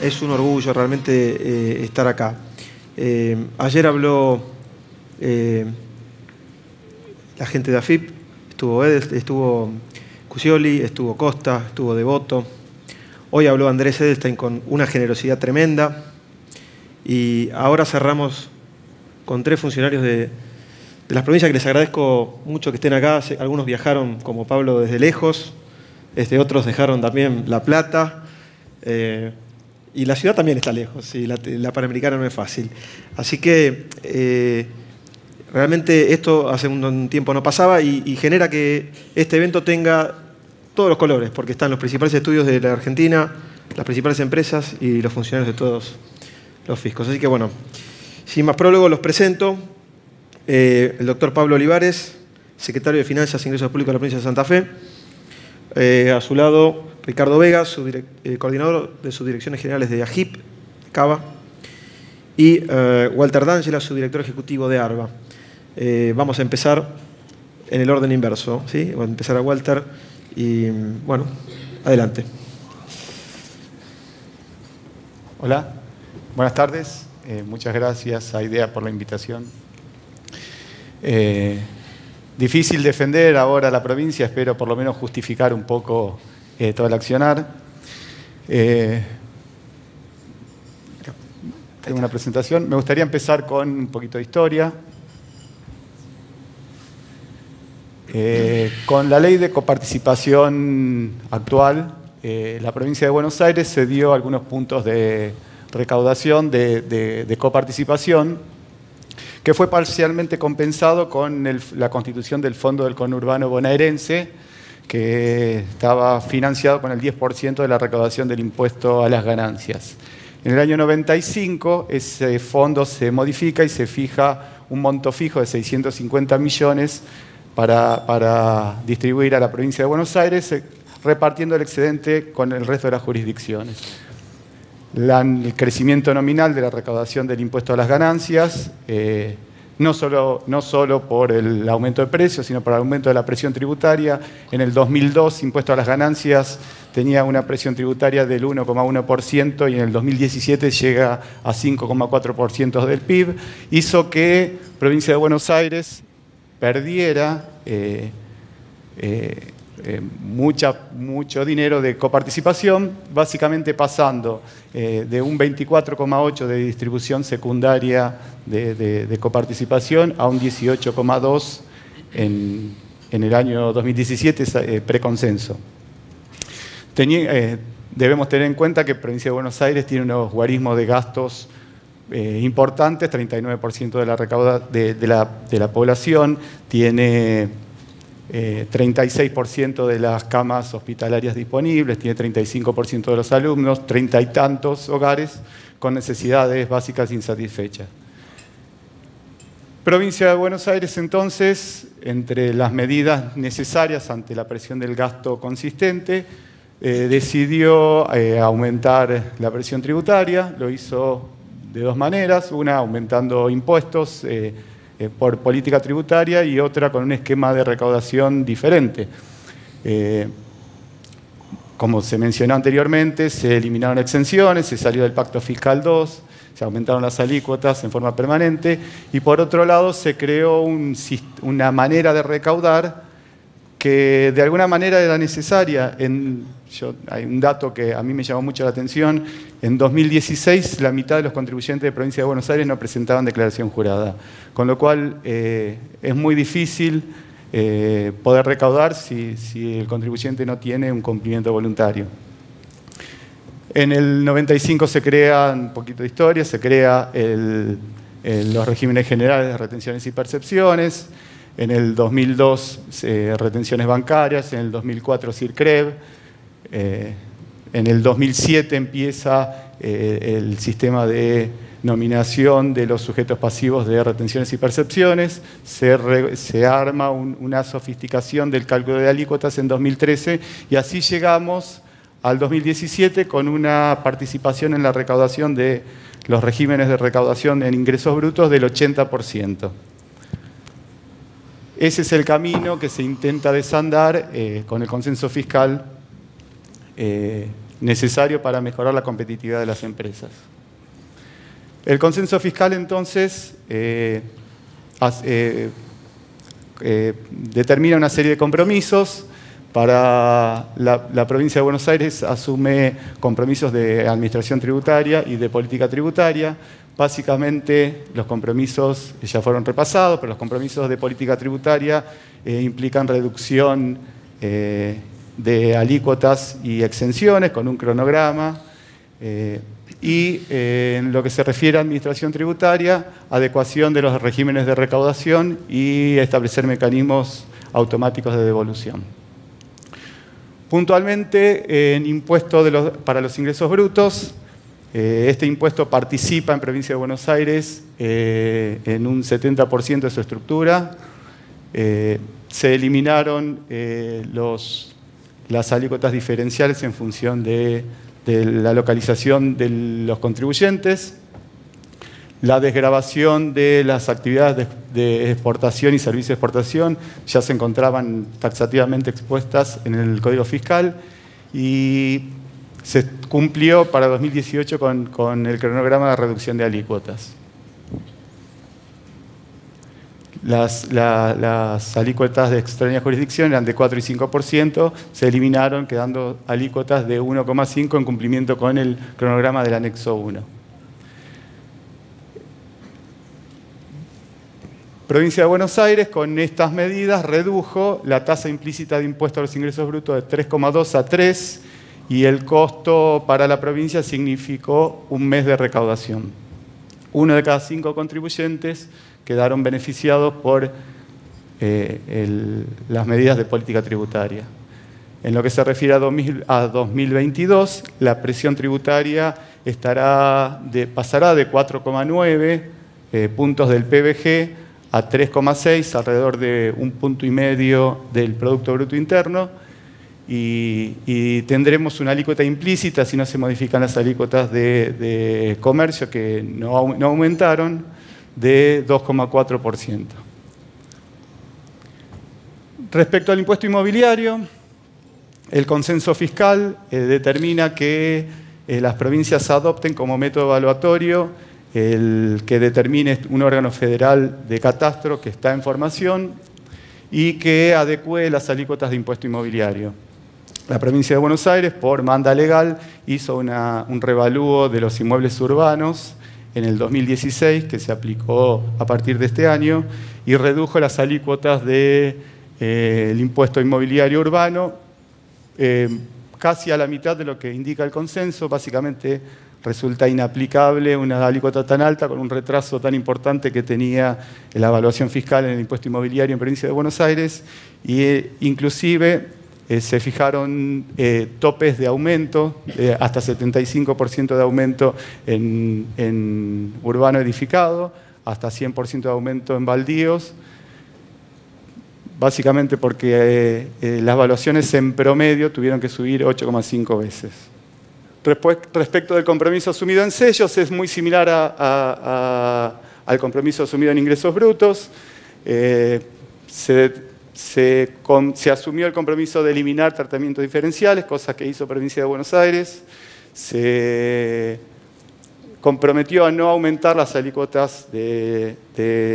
Es un orgullo realmente estar acá. Ayer habló la gente de AFIP, estuvo Edelstein, estuvo Cusioli, estuvo Costa, estuvo Devoto. Hoy habló Andrés Edelstein con una generosidad tremenda. Y ahora cerramos con 3 funcionarios de las provincias que les agradezco mucho que estén acá. Algunos viajaron, como Pablo, desde lejos. Otros dejaron también La Plata. Y la ciudad también está lejos. Y la Panamericana no es fácil. Así que realmente esto hace un tiempo no pasaba y genera que este evento tenga todos los colores, porque están los principales estudios de la Argentina, las principales empresas y los funcionarios de todos los fiscos. Así que bueno, sin más prólogo, los presento. El doctor Pablo Olivares, secretario de Finanzas e Ingresos Públicos de la provincia de Santa Fe. A su lado, Ricardo Vega, coordinador de subdirecciones generales de AGIP, CABA. Y Walter D'Angela, subdirector ejecutivo de ARBA. Vamos a empezar en el orden inverso, ¿sí? Vamos a empezar a Walter y, bueno, adelante. Hola, buenas tardes. Muchas gracias a IDEA por la invitación. Difícil defender ahora la provincia, espero por lo menos justificar un poco todo el accionar. Tengo una presentación. Me gustaría empezar con un poquito de historia. Con la ley de coparticipación actual, la provincia de Buenos Aires se dio algunos puntos de recaudación de coparticipación, que fue parcialmente compensado con la constitución del Fondo del Conurbano Bonaerense, que estaba financiado con el 10% de la recaudación del impuesto a las ganancias. En el año 95 ese fondo se modifica y se fija un monto fijo de 650 millones para distribuir a la provincia de Buenos Aires, repartiendo el excedente con el resto de las jurisdicciones. El crecimiento nominal de la recaudación del impuesto a las ganancias, no solo por el aumento de precios, sino por el aumento de la presión tributaria. En el 2002, impuesto a las ganancias tenía una presión tributaria del 1,1% y en el 2017 llega a 5,4% del PIB. Hizo que la provincia de Buenos Aires perdiera mucho dinero de coparticipación, básicamente pasando de un 24,8% de distribución secundaria de coparticipación a un 18,2% en el año 2017, preconsenso. Debemos tener en cuenta que la provincia de Buenos Aires tiene unos guarismos de gastos importantes, 39% de la población, tiene 36% de las camas hospitalarias disponibles, tiene 35% de los alumnos, 30 y tantos hogares con necesidades básicas insatisfechas. Provincia de Buenos Aires, entonces, entre las medidas necesarias ante la presión del gasto consistente, decidió aumentar la presión tributaria. Lo hizo de 2 maneras, una aumentando impuestos por política tributaria y otra con un esquema de recaudación diferente. Como se mencionó anteriormente, se eliminaron exenciones, se salió del Pacto Fiscal 2, se aumentaron las alícuotas en forma permanente y por otro lado se creó una manera de recaudar que de alguna manera era necesaria. Hay un dato que a mí me llamó mucho la atención. En 2016 la mitad de los contribuyentes de la provincia de Buenos Aires no presentaban declaración jurada, con lo cual es muy difícil poder recaudar si el contribuyente no tiene un cumplimiento voluntario. En el 95 se crea, un poquito de historia, se crea los regímenes generales de retenciones y percepciones. En el 2002 retenciones bancarias, en el 2004 CIRCREV. En el 2007 empieza el sistema de nominación de los sujetos pasivos de retenciones y percepciones. Se arma una sofisticación del cálculo de alícuotas en 2013 y así llegamos al 2017 con una participación en la recaudación de los regímenes de recaudación en ingresos brutos del 80%. Ese es el camino que se intenta desandar con el consenso fiscal necesario para mejorar la competitividad de las empresas. El consenso fiscal, entonces, determina una serie de compromisos. Para la provincia de Buenos Aires asume compromisos de administración tributaria y de política tributaria. Básicamente, los compromisos ya fueron repasados, pero los compromisos de política tributaria implican reducción de alícuotas y exenciones con un cronograma. Y en lo que se refiere a administración tributaria, adecuación de los regímenes de recaudación y establecer mecanismos automáticos de devolución. Puntualmente, en impuesto para los ingresos brutos, este impuesto participa en Provincia de Buenos Aires en un 70% de su estructura. Se eliminaron las alícuotas diferenciales en función de la localización de los contribuyentes, la desgravación de las actividades de exportación y servicios de exportación ya se encontraban taxativamente expuestas en el Código Fiscal y se cumplió para 2018 con el cronograma de reducción de alícuotas. Las alícuotas de extraña jurisdicción eran de 4 y 5%, se eliminaron quedando alícuotas de 1,5 en cumplimiento con el cronograma del anexo 1. Provincia de Buenos Aires, con estas medidas, redujo la tasa implícita de impuesto a los ingresos brutos de 3,2 a 3 y el costo para la provincia significó un mes de recaudación. 1 de cada 5 contribuyentes quedaron beneficiados por las medidas de política tributaria. En lo que se refiere a 2022, la presión tributaria pasará de 4,9 puntos del PBG a 3,6, alrededor de 1,5 puntos del Producto Bruto Interno, y tendremos una alícuota implícita si no se modifican las alícuotas de comercio, que no aumentaron, de 2,4%. Respecto al impuesto inmobiliario, el consenso fiscal determina que las provincias adopten como método evaluatorio el que determine un órgano federal de catastro que está en formación y que adecue las alícuotas de impuesto inmobiliario. La provincia de Buenos Aires, por manda legal, hizo un revalúo de los inmuebles urbanos en el 2016, que se aplicó a partir de este año, y redujo las alícuotas del impuesto inmobiliario urbano casi a la mitad de lo que indica el consenso. Básicamente resulta inaplicable una alícuota tan alta con un retraso tan importante que tenía la evaluación fiscal en el impuesto inmobiliario en Provincia de Buenos Aires, e inclusive se fijaron topes de aumento, hasta 75% de aumento en urbano edificado, hasta 100% de aumento en baldíos, básicamente porque las evaluaciones en promedio tuvieron que subir 8,5 veces. Respecto del compromiso asumido en sellos, es muy similar al compromiso asumido en ingresos brutos. Se asumió el compromiso de eliminar tratamientos diferenciales, cosa que hizo Provincia de Buenos Aires. Se comprometió a no aumentar las alícuotas de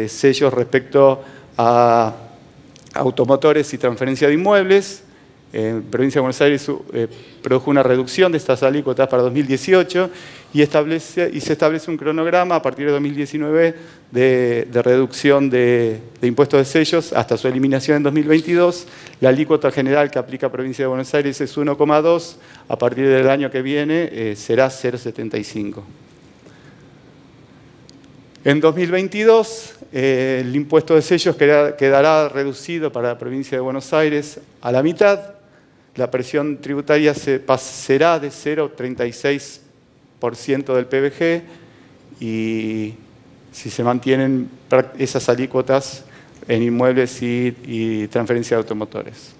sellos respecto a automotores y transferencia de inmuebles. En Provincia de Buenos Aires produjo una reducción de estas alícuotas para 2018 y se establece un cronograma a partir de 2019 de reducción de impuestos de sellos hasta su eliminación en 2022. La alícuota general que aplica Provincia de Buenos Aires es 1,2, a partir del año que viene será 0,75. En 2022, el impuesto de sellos quedará reducido para la Provincia de Buenos Aires a la mitad. La presión tributaria será de 0,36% del PBG y si se mantienen esas alícuotas en inmuebles y transferencia de automotores.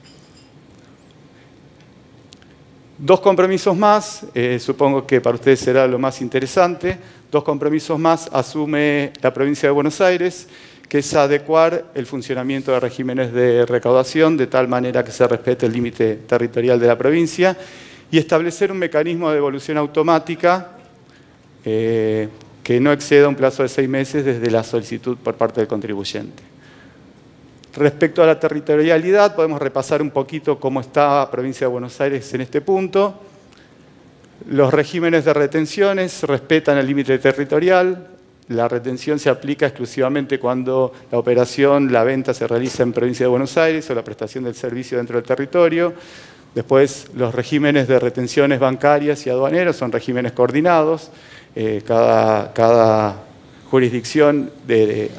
Dos compromisos más, supongo que para ustedes será lo más interesante. Dos compromisos más asume la Provincia de Buenos Aires, que es adecuar el funcionamiento de regímenes de recaudación de tal manera que se respete el límite territorial de la provincia y establecer un mecanismo de devolución automática que no exceda un plazo de 6 meses desde la solicitud por parte del contribuyente. Respecto a la territorialidad, podemos repasar un poquito cómo está la provincia de Buenos Aires en este punto. Los regímenes de retenciones respetan el límite territorial. La retención se aplica exclusivamente cuando la operación, la venta se realiza en provincia de Buenos Aires o la prestación del servicio dentro del territorio. Después, los regímenes de retenciones bancarias y aduaneros son regímenes coordinados. Cada jurisdicción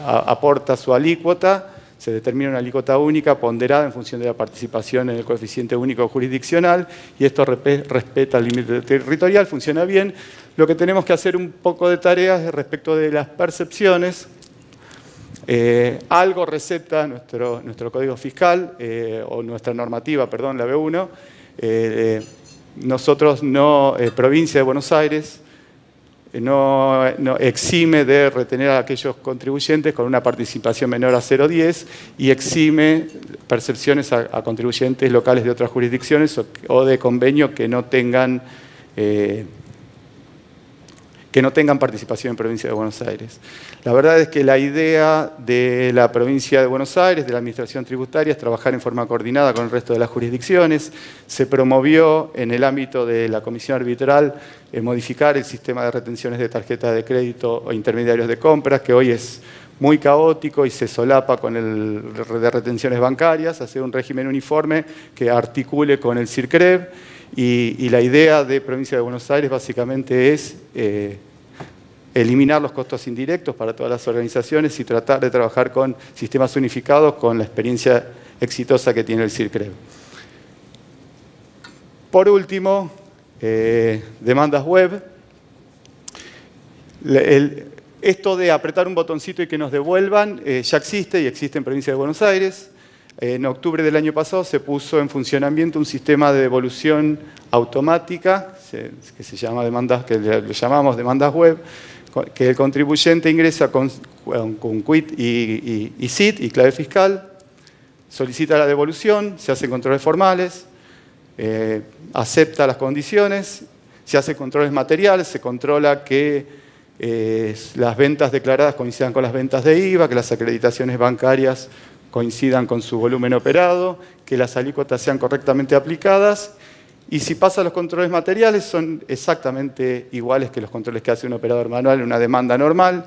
aporta su alícuota. Se determina una alícuota única ponderada en función de la participación en el coeficiente único jurisdiccional y esto respeta el límite territorial, funciona bien. Lo que tenemos que hacer un poco de tareas es respecto de las percepciones. Algo recepta nuestro código fiscal, o nuestra normativa, perdón, la B1. Nosotros provincia de Buenos Aires, no exime de retener a aquellos contribuyentes con una participación menor a 0,10 y exime percepciones a contribuyentes locales de otras jurisdicciones o de convenio que no tengan participación en provincia de Buenos Aires. La verdad es que la idea de la provincia de Buenos Aires, de la administración tributaria, es trabajar en forma coordinada con el resto de las jurisdicciones. Se promovió en el ámbito de la comisión arbitral modificar el sistema de retenciones de tarjetas de crédito o intermediarios de compras, que hoy es muy caótico y se solapa con el de retenciones bancarias, hacer un régimen uniforme que articule con el CIRCREV. Y la idea de Provincia de Buenos Aires básicamente es eliminar los costos indirectos para todas las organizaciones y tratar de trabajar con sistemas unificados con la experiencia exitosa que tiene el CIRCREV. Por último, demandas web. Esto de apretar un botoncito y que nos devuelvan ya existe y existe en Provincia de Buenos Aires. En octubre del año pasado se puso en funcionamiento un sistema de devolución automática que se llama que lo llamamos demandas web, que el contribuyente ingresa con quit y SIT y clave fiscal, solicita la devolución, se hacen controles formales, acepta las condiciones, se hacen controles materiales, se controla que las ventas declaradas coincidan con las ventas de IVA, que las acreditaciones bancarias coincidan con su volumen operado, que las alícuotas sean correctamente aplicadas y si pasa los controles materiales son exactamente iguales que los controles que hace un operador manual en una demanda normal.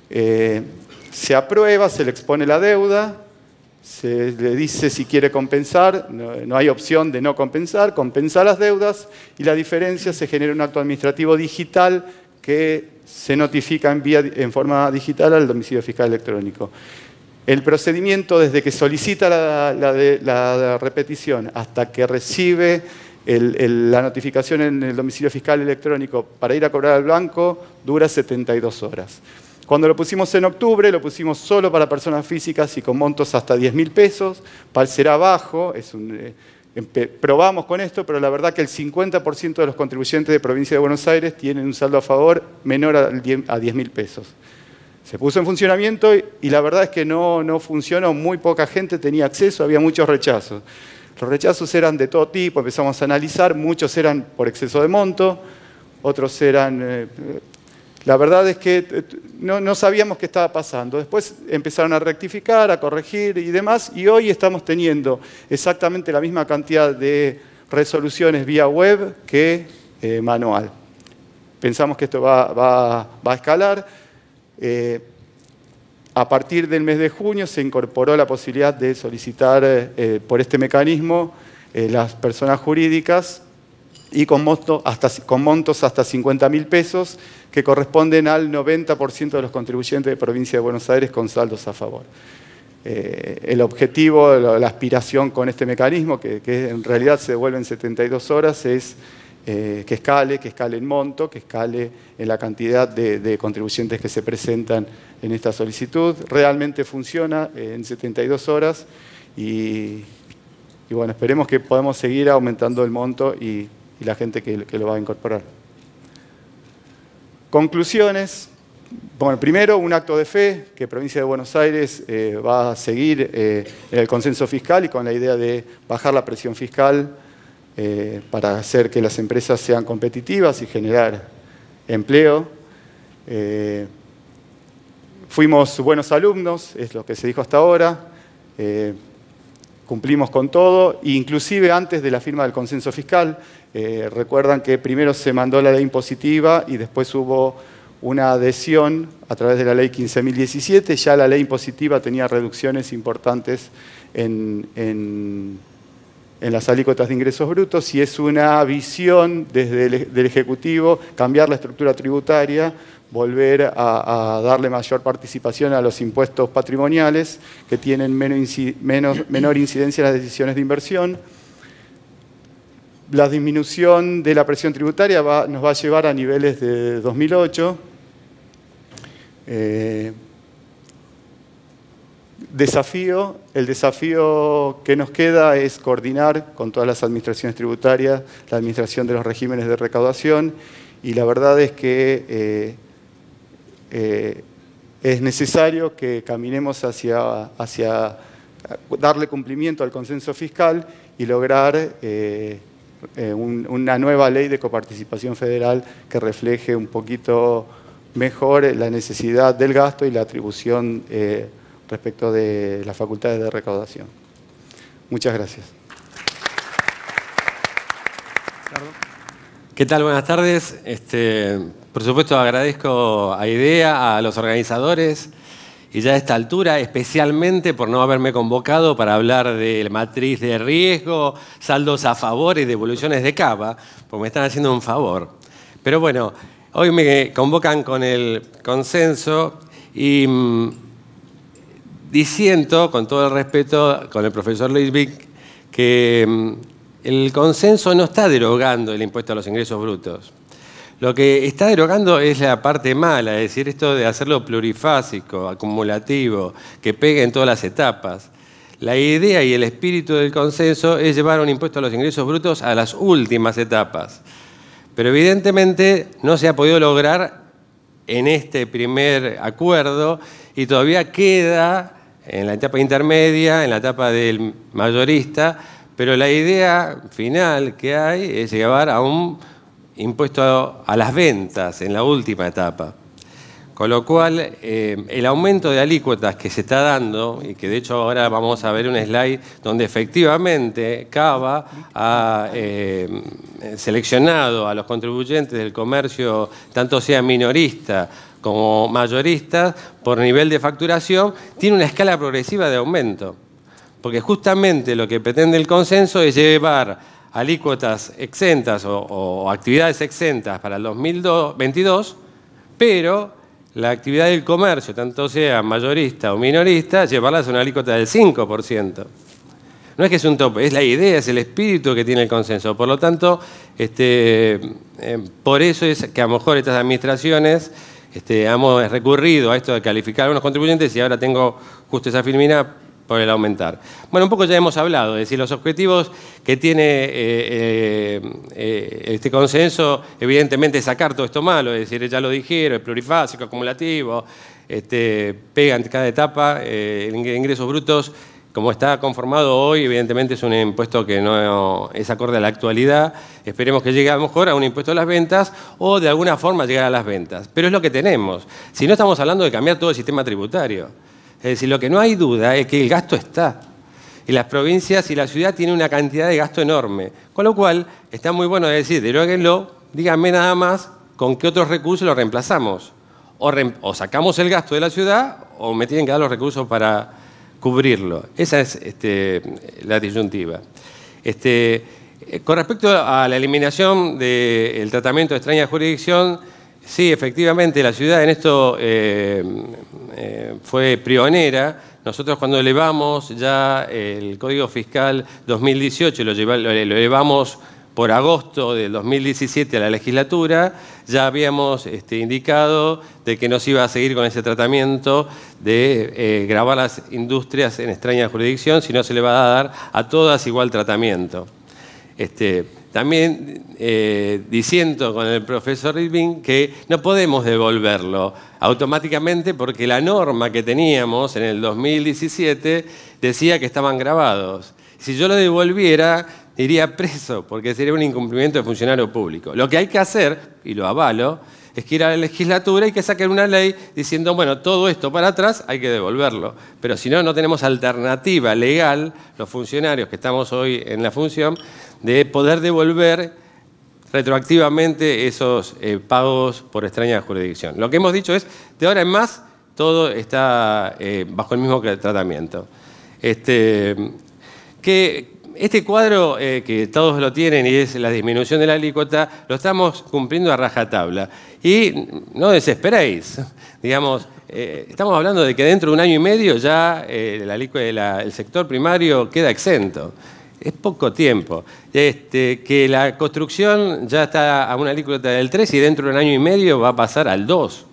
Se aprueba, se le expone la deuda, se le dice si quiere compensar, no hay opción de no compensar, compensa las deudas y la diferencia se genera un acto administrativo digital que se notifica en forma digital al domicilio fiscal electrónico. El procedimiento desde que solicita la repetición hasta que recibe la notificación en el domicilio fiscal electrónico para ir a cobrar al banco dura 72 horas. Cuando lo pusimos en octubre, lo pusimos solo para personas físicas y con montos hasta 10.000 pesos. Será bajo, probamos con esto, pero la verdad que el 50% de los contribuyentes de Provincia de Buenos Aires tienen un saldo a favor menor a 10.000 pesos. Se puso en funcionamiento y la verdad es que no funcionó, muy poca gente tenía acceso, había muchos rechazos. Los rechazos eran de todo tipo, empezamos a analizar, muchos eran por exceso de monto, otros eran... La verdad es que no sabíamos qué estaba pasando. Después empezaron a rectificar, a corregir y demás, y hoy estamos teniendo exactamente la misma cantidad de resoluciones vía web que manual. Pensamos que esto va a escalar. A partir del mes de junio se incorporó la posibilidad de solicitar por este mecanismo las personas jurídicas y con montos hasta 50.000 pesos que corresponden al 90% de los contribuyentes de Provincia de Buenos Aires con saldos a favor. El objetivo, la aspiración con este mecanismo, que en realidad se devuelve en 72 horas, es que escale en monto, que escale en la cantidad de contribuyentes que se presentan en esta solicitud. Realmente funciona en 72 horas y bueno, esperemos que podamos seguir aumentando el monto y la gente que lo va a incorporar. Conclusiones. Bueno, primero, un acto de fe que Provincia de Buenos Aires va a seguir en el consenso fiscal y con la idea de bajar la presión fiscal para hacer que las empresas sean competitivas y generar empleo. Fuimos buenos alumnos, es lo que se dijo hasta ahora. Cumplimos con todo, inclusive antes de la firma del consenso fiscal. Recuerdan que primero se mandó la ley impositiva y después hubo una adhesión a través de la ley 15.017. Ya la ley impositiva tenía reducciones importantes en las alícuotas de ingresos brutos, y es una visión desde del Ejecutivo cambiar la estructura tributaria, volver a darle mayor participación a los impuestos patrimoniales que tienen menor incidencia en las decisiones de inversión. La disminución de la presión tributaria nos va a llevar a niveles de 2008. El desafío que nos queda es coordinar con todas las administraciones tributarias la administración de los regímenes de recaudación, y la verdad es que es necesario que caminemos hacia darle cumplimiento al consenso fiscal y lograr una nueva ley de coparticipación federal que refleje un poquito mejor la necesidad del gasto y la atribución respecto de las facultades de recaudación. Muchas gracias. ¿Qué tal? Buenas tardes. Por supuesto, agradezco a IDEA, a los organizadores, y ya a esta altura, especialmente por no haberme convocado para hablar de la matriz de riesgo, saldos a favor y devoluciones de cava, porque me están haciendo un favor. Pero bueno, hoy me convocan con el consenso y disiento, con todo el respeto, con el profesor Lidvig, que el consenso no está derogando el impuesto a los ingresos brutos. Lo que está derogando es la parte mala, es decir, esto de hacerlo plurifásico, acumulativo, que pegue en todas las etapas. La idea y el espíritu del consenso es llevar un impuesto a los ingresos brutos a las últimas etapas. Pero evidentemente no se ha podido lograr en este primer acuerdo y todavía queda en la etapa intermedia, en la etapa del mayorista, pero la idea final que hay es llevar a un impuesto a las ventas en la última etapa. Con lo cual, el aumento de alícuotas que se está dando, y que de hecho ahora vamos a ver un slide donde efectivamente Cava ha seleccionado a los contribuyentes del comercio, tanto sea minorista como mayorista, por nivel de facturación, tiene una escala progresiva de aumento. Porque justamente lo que pretende el consenso es llevar alícuotas exentas o actividades exentas para el 2022, pero la actividad del comercio, tanto sea mayorista o minorista, llevarlas a una alícuota del 5%. No es que es un tope, es la idea, es el espíritu que tiene el consenso. Por lo tanto, por eso es que a lo mejor estas administraciones hemos recurrido a esto de calificar a unos contribuyentes y ahora tengo justo esa filmina por el aumentar. Bueno, un poco ya hemos hablado, es decir, los objetivos que tiene este consenso, evidentemente es sacar todo esto malo, es decir, ya lo dijeron, el plurifásico, acumulativo, pega en cada etapa, ingresos brutos, como está conformado hoy, evidentemente es un impuesto que no es acorde a la actualidad. Esperemos que llegue a lo mejor a un impuesto a las ventas o de alguna forma llegar a las ventas. Pero es lo que tenemos. Si no, estamos hablando de cambiar todo el sistema tributario. Es decir, lo que no hay duda es que el gasto está. Y las provincias y la ciudad tienen una cantidad de gasto enorme. Con lo cual, está muy bueno decir, deróguenlo, díganme nada más con qué otros recursos lo reemplazamos. O sacamos el gasto de la ciudad o me tienen que dar los recursos para cubrirlo. Esa es la disyuntiva. Con respecto a la eliminación del tratamiento de extraña jurisdicción, sí, efectivamente, la ciudad en esto fue pionera. Nosotros cuando elevamos ya el Código Fiscal 2018, lo elevamos por agosto del 2017 a la legislatura, ya habíamos indicado de que no se iba a seguir con ese tratamiento de gravar las industrias en extraña jurisdicción, sino se le va a dar a todas igual tratamiento. También diciendo con el profesor Lidvig que no podemos devolverlo automáticamente porque la norma que teníamos en el 2017 decía que estaban grabados. Si yo lo devolviera, iría preso, porque sería un incumplimiento de funcionario público. Lo que hay que hacer, y lo avalo, es que ir a la legislatura y que saquen una ley diciendo, bueno, todo esto para atrás hay que devolverlo. Pero si no, no tenemos alternativa legal, los funcionarios que estamos hoy en la función, de poder devolver retroactivamente esos pagos por extraña jurisdicción. Lo que hemos dicho es, de ahora en más, todo está bajo el mismo tratamiento. Este cuadro que todos lo tienen y es la disminución de la alícuota, lo estamos cumpliendo a rajatabla. Y no desesperéis, digamos, estamos hablando de que dentro de un año y medio ya el sector primario queda exento. Es poco tiempo. Que la construcción ya está a una alícuota del 3 y dentro de un año y medio va a pasar al 2.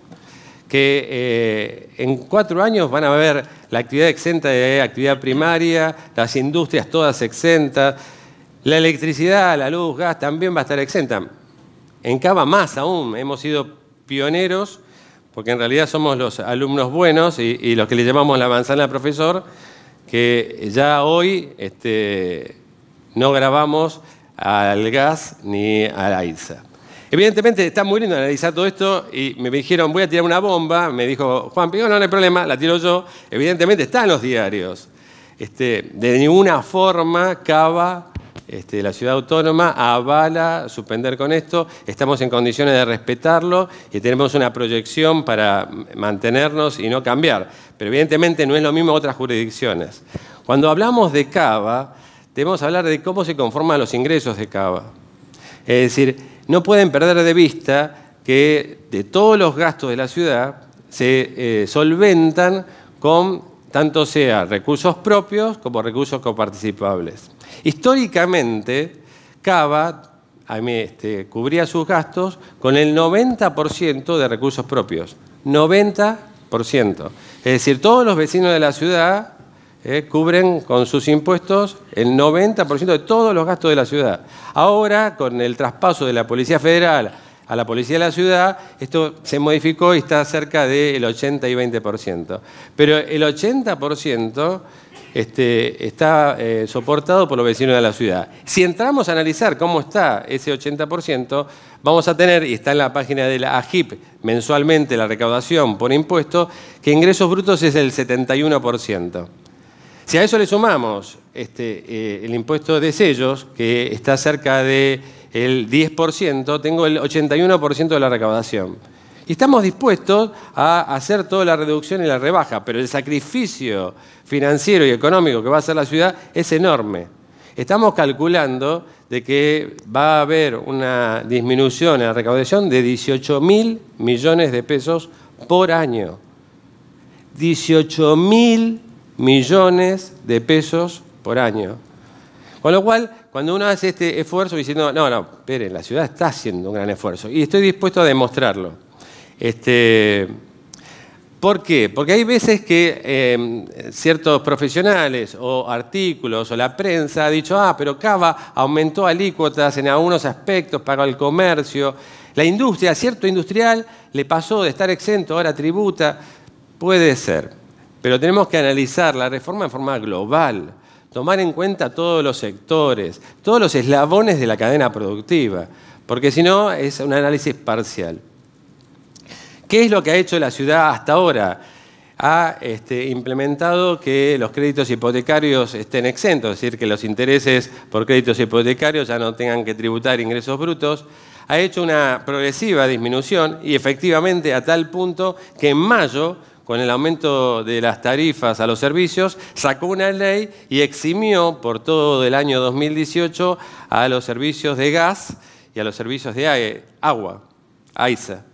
Que en 4 años van a haber la actividad exenta de actividad primaria, las industrias todas exentas, la electricidad, la luz, gas también va a estar exenta. En Cava más aún, hemos sido pioneros, porque en realidad somos los alumnos buenos y los que le llamamos la manzana al profesor, que ya hoy no grabamos al gas ni a la ISA. Evidentemente está muy lindo analizar todo esto y me dijeron, voy a tirar una bomba, me dijo Juan Pico, no hay problema, la tiro yo. Evidentemente está en los diarios. De ninguna forma Cava, la ciudad autónoma, avala suspender con esto. Estamos en condiciones de respetarlo y tenemos una proyección para mantenernos y no cambiar. Pero evidentemente no es lo mismo otras jurisdicciones. Cuando hablamos de Cava, debemos hablar de cómo se conforman los ingresos de Cava. Es decir, no pueden perder de vista que de todos los gastos de la ciudad se solventan con tanto sea recursos propios como recursos coparticipables. Históricamente, Cava cubría sus gastos con el 90% de recursos propios. 90%. Es decir, todos los vecinos de la ciudad cubren con sus impuestos el 90% de todos los gastos de la ciudad. Ahora, con el traspaso de la Policía Federal a la Policía de la Ciudad, esto se modificó y está cerca del 80 y 20%. Pero el 80% está soportado por los vecinos de la ciudad. Si entramos a analizar cómo está ese 80%, vamos a tener, y está en la página de la AGIP, mensualmente la recaudación por impuesto, que ingresos brutos es el 71%. Si a eso le sumamos el impuesto de sellos, que está cerca del 10%, tengo el 81% de la recaudación. Y estamos dispuestos a hacer toda la reducción y la rebaja, pero el sacrificio financiero y económico que va a hacer la ciudad es enorme. Estamos calculando de que va a haber una disminución en la recaudación de 18.000 millones de pesos por año. 18.000 millones de pesos por año. Con lo cual, cuando uno hace este esfuerzo diciendo, no, esperen, la ciudad está haciendo un gran esfuerzo y estoy dispuesto a demostrarlo. ¿Por qué? Porque hay veces que ciertos profesionales o artículos o la prensa ha dicho, pero Cava aumentó alícuotas en algunos aspectos, pagó el comercio. La industria, cierto industrial, le pasó de estar exento, ahora tributa. Puede ser. Pero tenemos que analizar la reforma en forma global, tomar en cuenta todos los sectores, todos los eslabones de la cadena productiva, porque si no es un análisis parcial. ¿Qué es lo que ha hecho la ciudad hasta ahora? Ha implementado que los créditos hipotecarios estén exentos, es decir, que los intereses por créditos hipotecarios ya no tengan que tributar ingresos brutos. Ha hecho una progresiva disminución y efectivamente a tal punto que en mayo, con el aumento de las tarifas a los servicios, sacó una ley y eximió por todo el año 2018 a los servicios de gas y a los servicios de agua, AISA.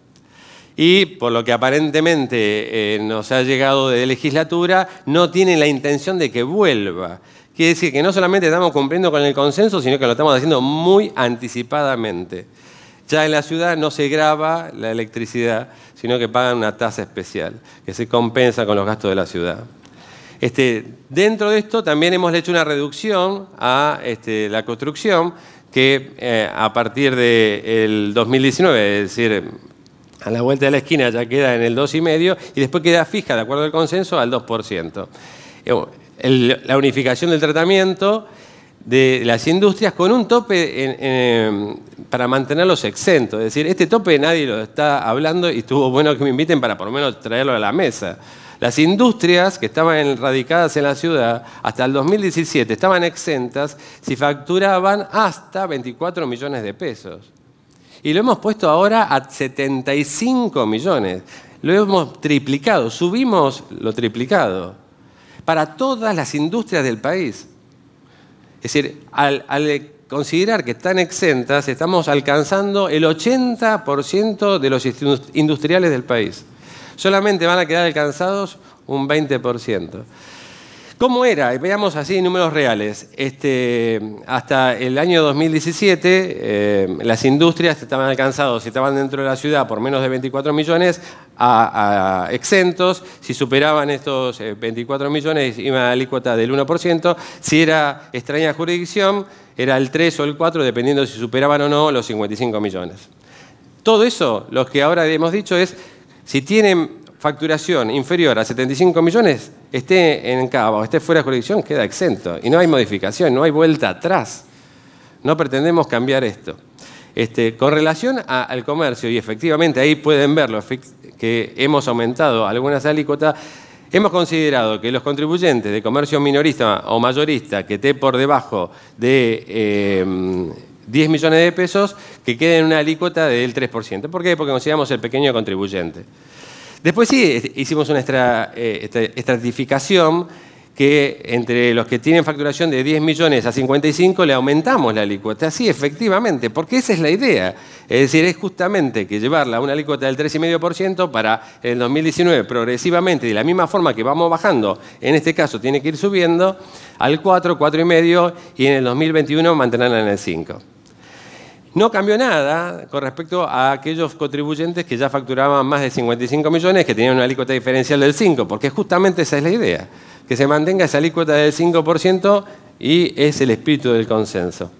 Y por lo que aparentemente nos ha llegado de legislatura, no tienen la intención de que vuelva. Quiere decir que no solamente estamos cumpliendo con el consenso, sino que lo estamos haciendo muy anticipadamente. Ya en la ciudad no se grava la electricidad, sino que pagan una tasa especial, que se compensa con los gastos de la ciudad. Dentro de esto también hemos hecho una reducción a la construcción, que a partir del 2019, es decir, a la vuelta de la esquina ya queda en el 2,5% y después queda fija, de acuerdo al consenso, al 2%. La unificación del tratamiento de las industrias con un tope para mantenerlos exentos. Es decir, este tope nadie lo está hablando y estuvo bueno que me inviten para por lo menos traerlo a la mesa. Las industrias que estaban radicadas en la ciudad hasta el 2017 estaban exentas si facturaban hasta 24 millones de pesos. Y lo hemos puesto ahora a 75 millones. Lo hemos triplicado, subimos lo triplicado para todas las industrias del país. Es decir, al considerar que están exentas, estamos alcanzando el 80% de los industriales del país. Solamente van a quedar alcanzados un 20%. ¿Cómo era? Veamos así números reales. Hasta el año 2017, las industrias estaban alcanzados, si estaban dentro de la ciudad, por menos de 24 millones, a exentos. Si superaban estos 24 millones, iba a alícuota del 1%. Si era extraña jurisdicción, era el 3 o el 4, dependiendo si superaban o no los 55 millones. Todo eso, lo que ahora hemos dicho es, si tienen facturación inferior a 75 millones, esté en Cava o esté fuera de jurisdicción, queda exento. Y no hay modificación, no hay vuelta atrás. No pretendemos cambiar esto. Con relación al comercio, y efectivamente ahí pueden verlo, que hemos aumentado algunas alícuotas, hemos considerado que los contribuyentes de comercio minorista o mayorista que esté por debajo de 10 millones de pesos, que queden en una alícuota del 3%. ¿Por qué? Porque consideramos el pequeño contribuyente. Después sí, hicimos una estratificación que entre los que tienen facturación de 10 millones a 55 le aumentamos la alícuota. Sí, efectivamente, porque esa es la idea. Es decir, es justamente que llevarla a una alícuota del 3,5% para el 2019 progresivamente, de la misma forma que vamos bajando, en este caso tiene que ir subiendo, al 4, 4,5% y en el 2021 mantenerla en el 5%. No cambió nada con respecto a aquellos contribuyentes que ya facturaban más de 55 millones, que tenían una alícuota diferencial del 5%, porque justamente esa es la idea, que se mantenga esa alícuota del 5% y es el espíritu del consenso.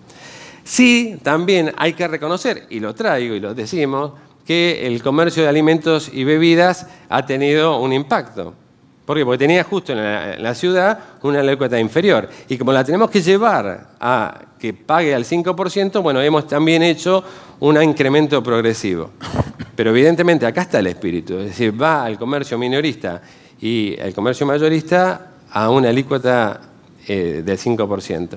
Sí, también hay que reconocer, y lo traigo y lo decimos, que el comercio de alimentos y bebidas ha tenido un impacto. ¿Por qué? Porque tenía justo en la ciudad una alícuota inferior. Y como la tenemos que llevar a que pague al 5%, bueno, hemos también hecho un incremento progresivo. Pero evidentemente acá está el espíritu. Es decir, va al comercio minorista y el comercio mayorista a una alícuota del 5%.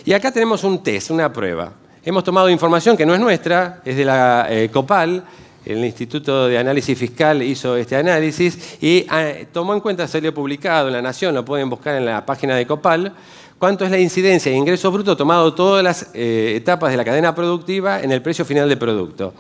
Y acá tenemos un test, una prueba. Hemos tomado información que no es nuestra, es de la COPAL. El Instituto de Análisis Fiscal hizo este análisis y tomó en cuenta, salió publicado en La Nación, lo pueden buscar en la página de COPAL, cuánto es la incidencia de ingresos brutos tomado todas las etapas de la cadena productiva en el precio final del producto.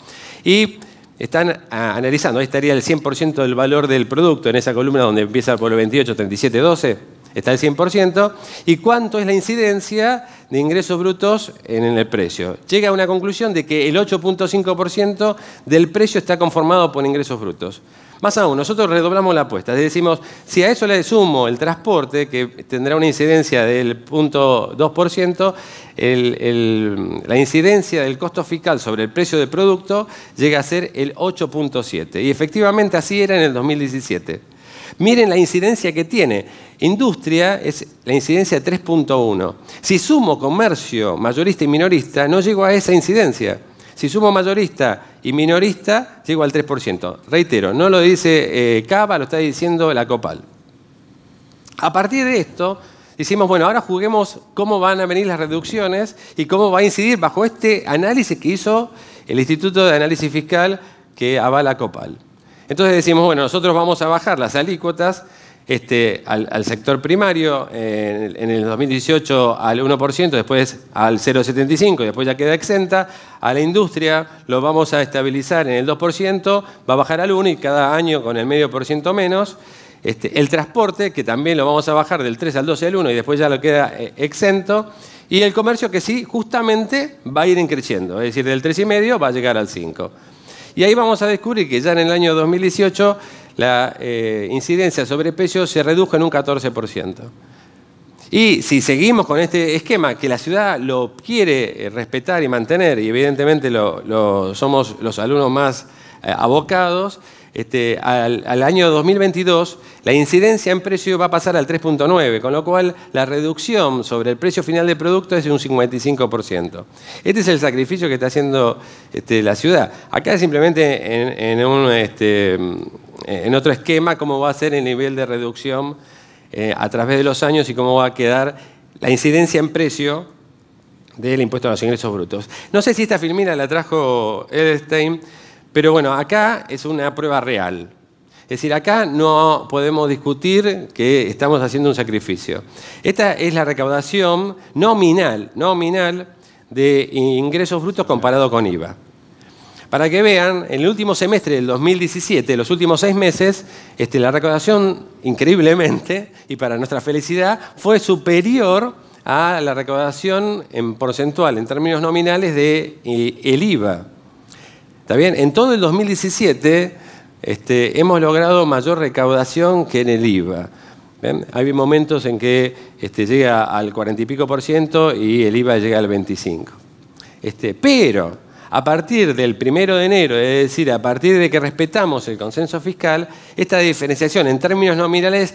Y están analizando, ahí estaría el 100% del valor del producto, en esa columna donde empieza por el 28, 37, 12, está el 100%, y cuánto es la incidencia de ingresos brutos en el precio. Llega a una conclusión de que el 8,5% del precio está conformado por ingresos brutos. Más aún, nosotros redoblamos la apuesta, decimos, si a eso le sumo el transporte, que tendrá una incidencia del 0,2%, la incidencia del costo fiscal sobre el precio del producto llega a ser el 8,7%. Y efectivamente así era en el 2017. Miren la incidencia que tiene. Industria es la incidencia de 3,1. Si sumo comercio mayorista y minorista, no llego a esa incidencia. Si sumo mayorista y minorista, llego al 3%. Reitero, no lo dice Cava, lo está diciendo la COPAL. A partir de esto, decimos, bueno, ahora juguemos cómo van a venir las reducciones y cómo va a incidir bajo este análisis que hizo el Instituto de Análisis Fiscal que avala COPAL. Entonces decimos, bueno, nosotros vamos a bajar las alícuotas al sector primario en el 2018 al 1%, después al 0,75%, después ya queda exenta. A la industria lo vamos a estabilizar en el 2%, va a bajar al 1% y cada año con el 0,5% menos. El transporte, que también lo vamos a bajar del 3 al 12 al 1 y después ya lo queda exento. Y el comercio que sí, justamente va a ir creciendo, es decir, del 3,5% va a llegar al 5%. Y ahí vamos a descubrir que ya en el año 2018 la incidencia sobre precios se redujo en un 14%. Y si seguimos con este esquema, que la ciudad lo quiere respetar y mantener, y evidentemente somos los alumnos más abocados, al año 2022, la incidencia en precio va a pasar al 3.9, con lo cual la reducción sobre el precio final del producto es de un 55%. Este es el sacrificio que está haciendo la ciudad. Acá es simplemente en otro esquema cómo va a ser el nivel de reducción a través de los años y cómo va a quedar la incidencia en precio del impuesto a los ingresos brutos. No sé si esta filmina la trajo Edelstein, pero bueno, acá es una prueba real. Es decir, acá no podemos discutir que estamos haciendo un sacrificio. Esta es la recaudación nominal de ingresos brutos comparado con IVA. Para que vean, en el último semestre del 2017, los últimos 6 meses, la recaudación, increíblemente, y para nuestra felicidad, fue superior a la recaudación en porcentual, en términos nominales, del IVA. ¿Está bien? En todo el 2017 hemos logrado mayor recaudación que en el IVA. ¿Ven? Hay momentos en que llega al 40 y pico % y el IVA llega al 25%. Pero a partir del 1 de enero, es decir, a partir de que respetamos el consenso fiscal, esta diferenciación en términos nominales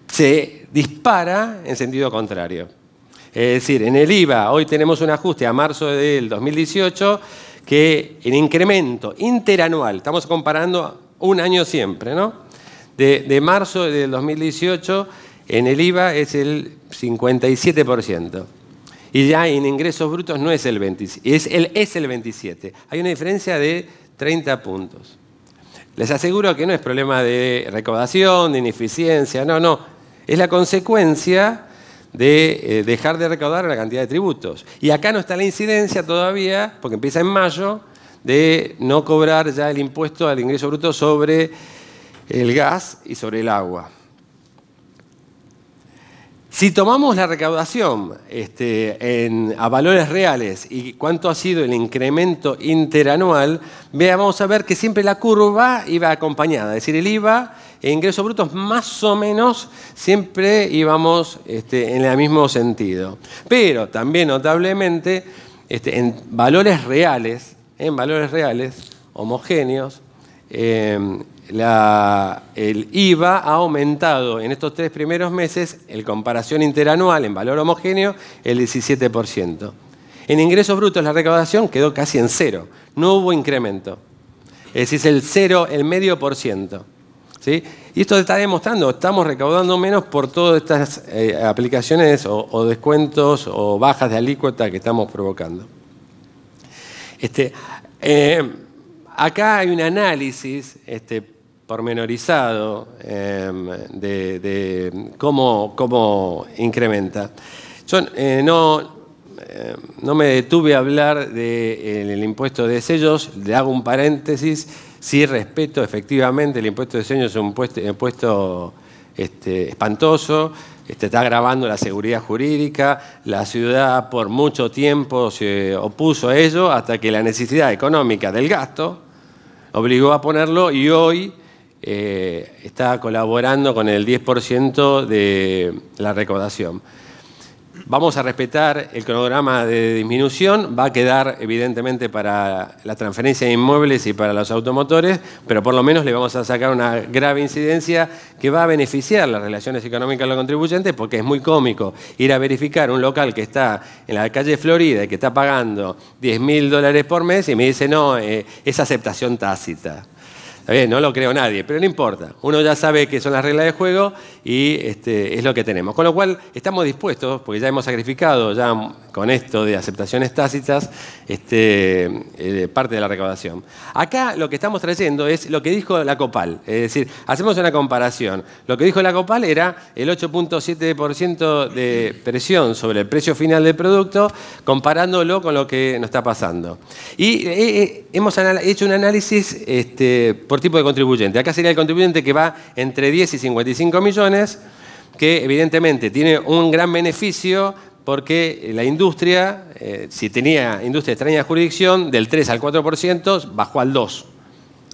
se dispara en sentido contrario. Es decir, en el IVA hoy tenemos un ajuste a marzo del 2018 que el incremento interanual, estamos comparando un año siempre, ¿no? De marzo del 2018 en el IVA es el 57%. Y ya en ingresos brutos no es el 27%, es el 27%. Hay una diferencia de 30 puntos. Les aseguro que no es problema de recaudación, de ineficiencia, no. Es la consecuencia de dejar de recaudar la cantidad de tributos. Y acá no está la incidencia todavía, porque empieza en mayo, de no cobrar ya el impuesto al ingreso bruto sobre el gas y sobre el agua. Si tomamos la recaudación a valores reales y cuánto ha sido el incremento interanual, vamos a ver que siempre la curva iba acompañada. Es decir, el IVA e ingresos brutos más o menos siempre íbamos en el mismo sentido. Pero también notablemente en valores reales, homogéneos, el IVA ha aumentado en estos 3 primeros meses, en comparación interanual, en valor homogéneo, el 17%. En ingresos brutos la recaudación quedó casi en 0, no hubo incremento. Es decir, es el 0,5%. ¿Sí? Y esto está demostrando, estamos recaudando menos por todas estas aplicaciones o descuentos o bajas de alícuota que estamos provocando. Acá hay un análisis pormenorizado de cómo incrementa. Yo no me detuve a hablar del impuesto de sellos, le hago un paréntesis. Sí respeto efectivamente el impuesto de sellos, es un impuesto espantoso, está agravando la seguridad jurídica. La ciudad por mucho tiempo se opuso a ello hasta que la necesidad económica del gasto obligó a ponerlo y hoy está colaborando con el 10% de la recaudación. Vamos a respetar el cronograma de disminución, va a quedar evidentemente para la transferencia de inmuebles y para los automotores, pero por lo menos le vamos a sacar una grave incidencia que va a beneficiar las relaciones económicas de los contribuyentes, porque es muy cómico ir a verificar un local que está en la calle Florida y que está pagando $10.000 por mes y me dice, no, es aceptación tácita. Está bien, no lo creo nadie, pero no importa. Uno ya sabe qué son las reglas de juego y es lo que tenemos. Con lo cual, estamos dispuestos, porque ya hemos sacrificado ya con esto de aceptaciones tácitas parte de la recaudación. Acá lo que estamos trayendo es lo que dijo la COPAL. Es decir, hacemos una comparación. Lo que dijo la COPAL era el 8.7% de presión sobre el precio final del producto, comparándolo con lo que nos está pasando. Y hemos hecho un análisis por tipo de contribuyente. Acá sería el contribuyente que va entre 10 y 55 millones, que evidentemente tiene un gran beneficio porque la industria, si tenía industria de extraña jurisdicción, del 3 al 4% bajó al 2%.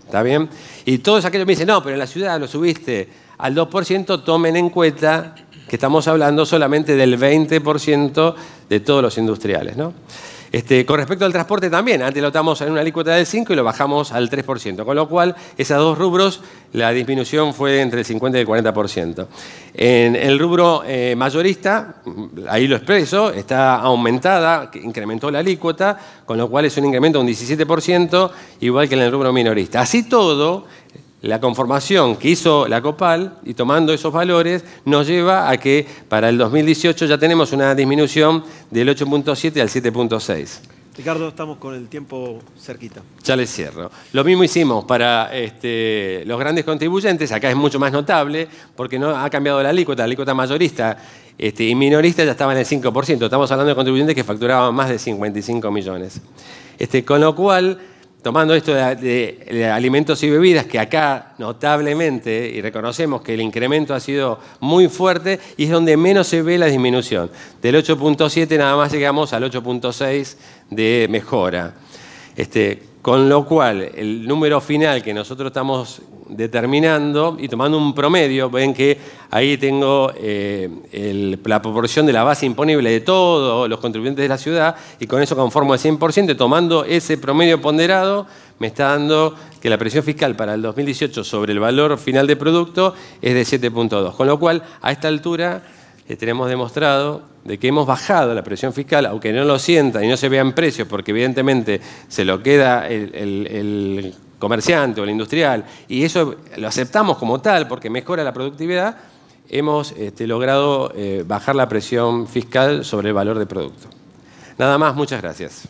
¿Está bien? Y todos aquellos me dicen, no, pero en la ciudad lo subiste al 2%, tomen en cuenta que estamos hablando solamente del 20% de todos los industriales, ¿no? Con respecto al transporte también, antes lo estábamos en una alícuota del 5% y lo bajamos al 3%, con lo cual esos dos rubros la disminución fue entre el 50 y el 40%. En el rubro mayorista, ahí lo expreso, está aumentada, incrementó la alícuota, con lo cual es un incremento de un 17%, igual que en el rubro minorista. Así todo, la conformación que hizo la COPAL, y tomando esos valores, nos lleva a que para el 2018 ya tenemos una disminución del 8.7 al 7.6. Ricardo, estamos con el tiempo cerquita. Ya les cierro. Lo mismo hicimos para los grandes contribuyentes. Acá es mucho más notable porque no ha cambiado la alícuota mayorista y minorista ya estaba en el 5%. Estamos hablando de contribuyentes que facturaban más de 55 millones. Con lo cual, tomando esto de alimentos y bebidas, que acá notablemente, y reconocemos que el incremento ha sido muy fuerte, y es donde menos se ve la disminución. Del 8.7 nada más llegamos al 8.6 de mejora. Con lo cual, el número final que nosotros estamos determinando y tomando un promedio, ven que ahí tengo la proporción de la base imponible de todos los contribuyentes de la ciudad y con eso conformo el 100%. Tomando ese promedio ponderado, me está dando que la presión fiscal para el 2018 sobre el valor final de producto es de 7.2. Con lo cual, a esta altura, tenemos demostrado de que hemos bajado la presión fiscal, aunque no lo sientan y no se vean precios, porque evidentemente se lo queda el comerciante o el industrial, y eso lo aceptamos como tal porque mejora la productividad, hemos logrado bajar la presión fiscal sobre el valor de producto. Nada más, muchas gracias.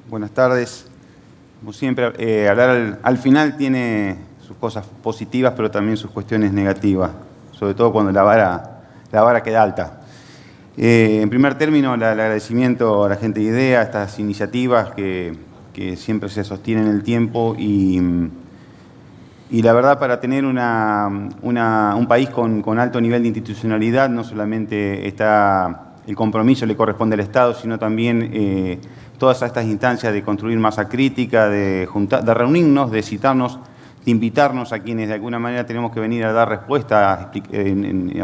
Buenas tardes. Como siempre, hablar al final tiene sus cosas positivas, pero también sus cuestiones negativas, sobre todo cuando la vara queda alta. En primer término, el agradecimiento a la gente de IDEA, a estas iniciativas que siempre se sostienen en el tiempo y la verdad, para tener un país con alto nivel de institucionalidad, no solamente está el compromiso le corresponde al Estado, sino también todas estas instancias de construir masa crítica, de reunirnos, de citarnos, de invitarnos a quienes de alguna manera tenemos que venir a dar respuesta, a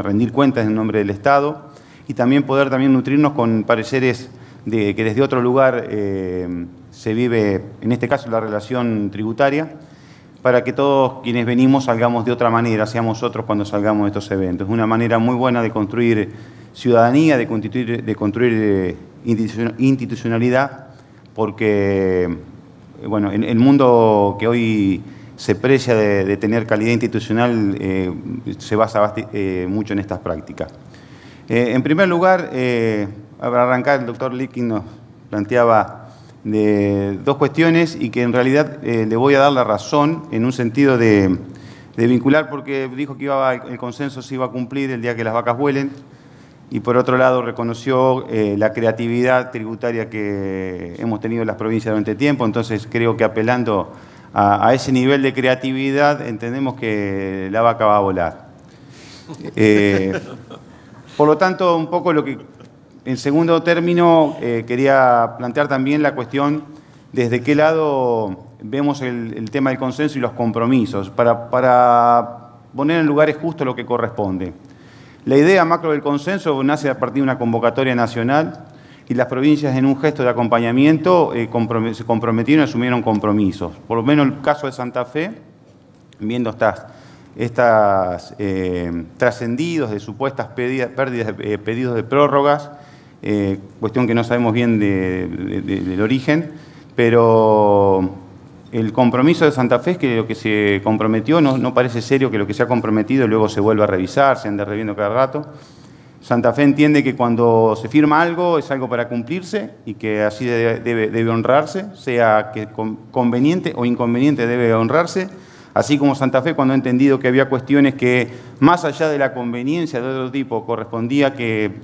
rendir cuentas en nombre del Estado y también poder nutrirnos con pareceres que desde otro lugar se vive, en este caso, la relación tributaria, para que todos quienes venimos salgamos de otra manera, seamos otros cuando salgamos de estos eventos. Es una manera muy buena de construir ciudadanía, de construir institucionalidad, porque bueno, en el mundo que hoy se precia de tener calidad institucional, se basa mucho en estas prácticas. En primer lugar, para arrancar, el doctor Likin nos planteaba dos cuestiones y que en realidad le voy a dar la razón en un sentido de vincular, porque dijo que el consenso se iba a cumplir el día que las vacas vuelen, y por otro lado reconoció la creatividad tributaria que hemos tenido en las provincias durante tiempo. Entonces creo que apelando a ese nivel de creatividad entendemos que la vaca va a volar. Por lo tanto, un poco lo que en segundo término quería plantear también la cuestión desde qué lado vemos el tema del consenso y los compromisos, para poner en lugares justos lo que corresponde. La idea macro del consenso nace a partir de una convocatoria nacional y las provincias, en un gesto de acompañamiento, se comprometieron y asumieron compromisos. Por lo menos el caso de Santa Fe, viendo estas trascendidos de supuestas pérdidas de pedidos de prórrogas, cuestión que no sabemos bien del origen, pero el compromiso de Santa Fe es que lo que se comprometió no parece serio que lo que se ha comprometido luego se vuelva a revisar, se anda reviendo cada rato. Santa Fe entiende que cuando se firma algo es algo para cumplirse y que así debe honrarse, sea que conveniente o inconveniente debe honrarse, así como Santa Fe cuando ha entendido que había cuestiones que más allá de la conveniencia de otro tipo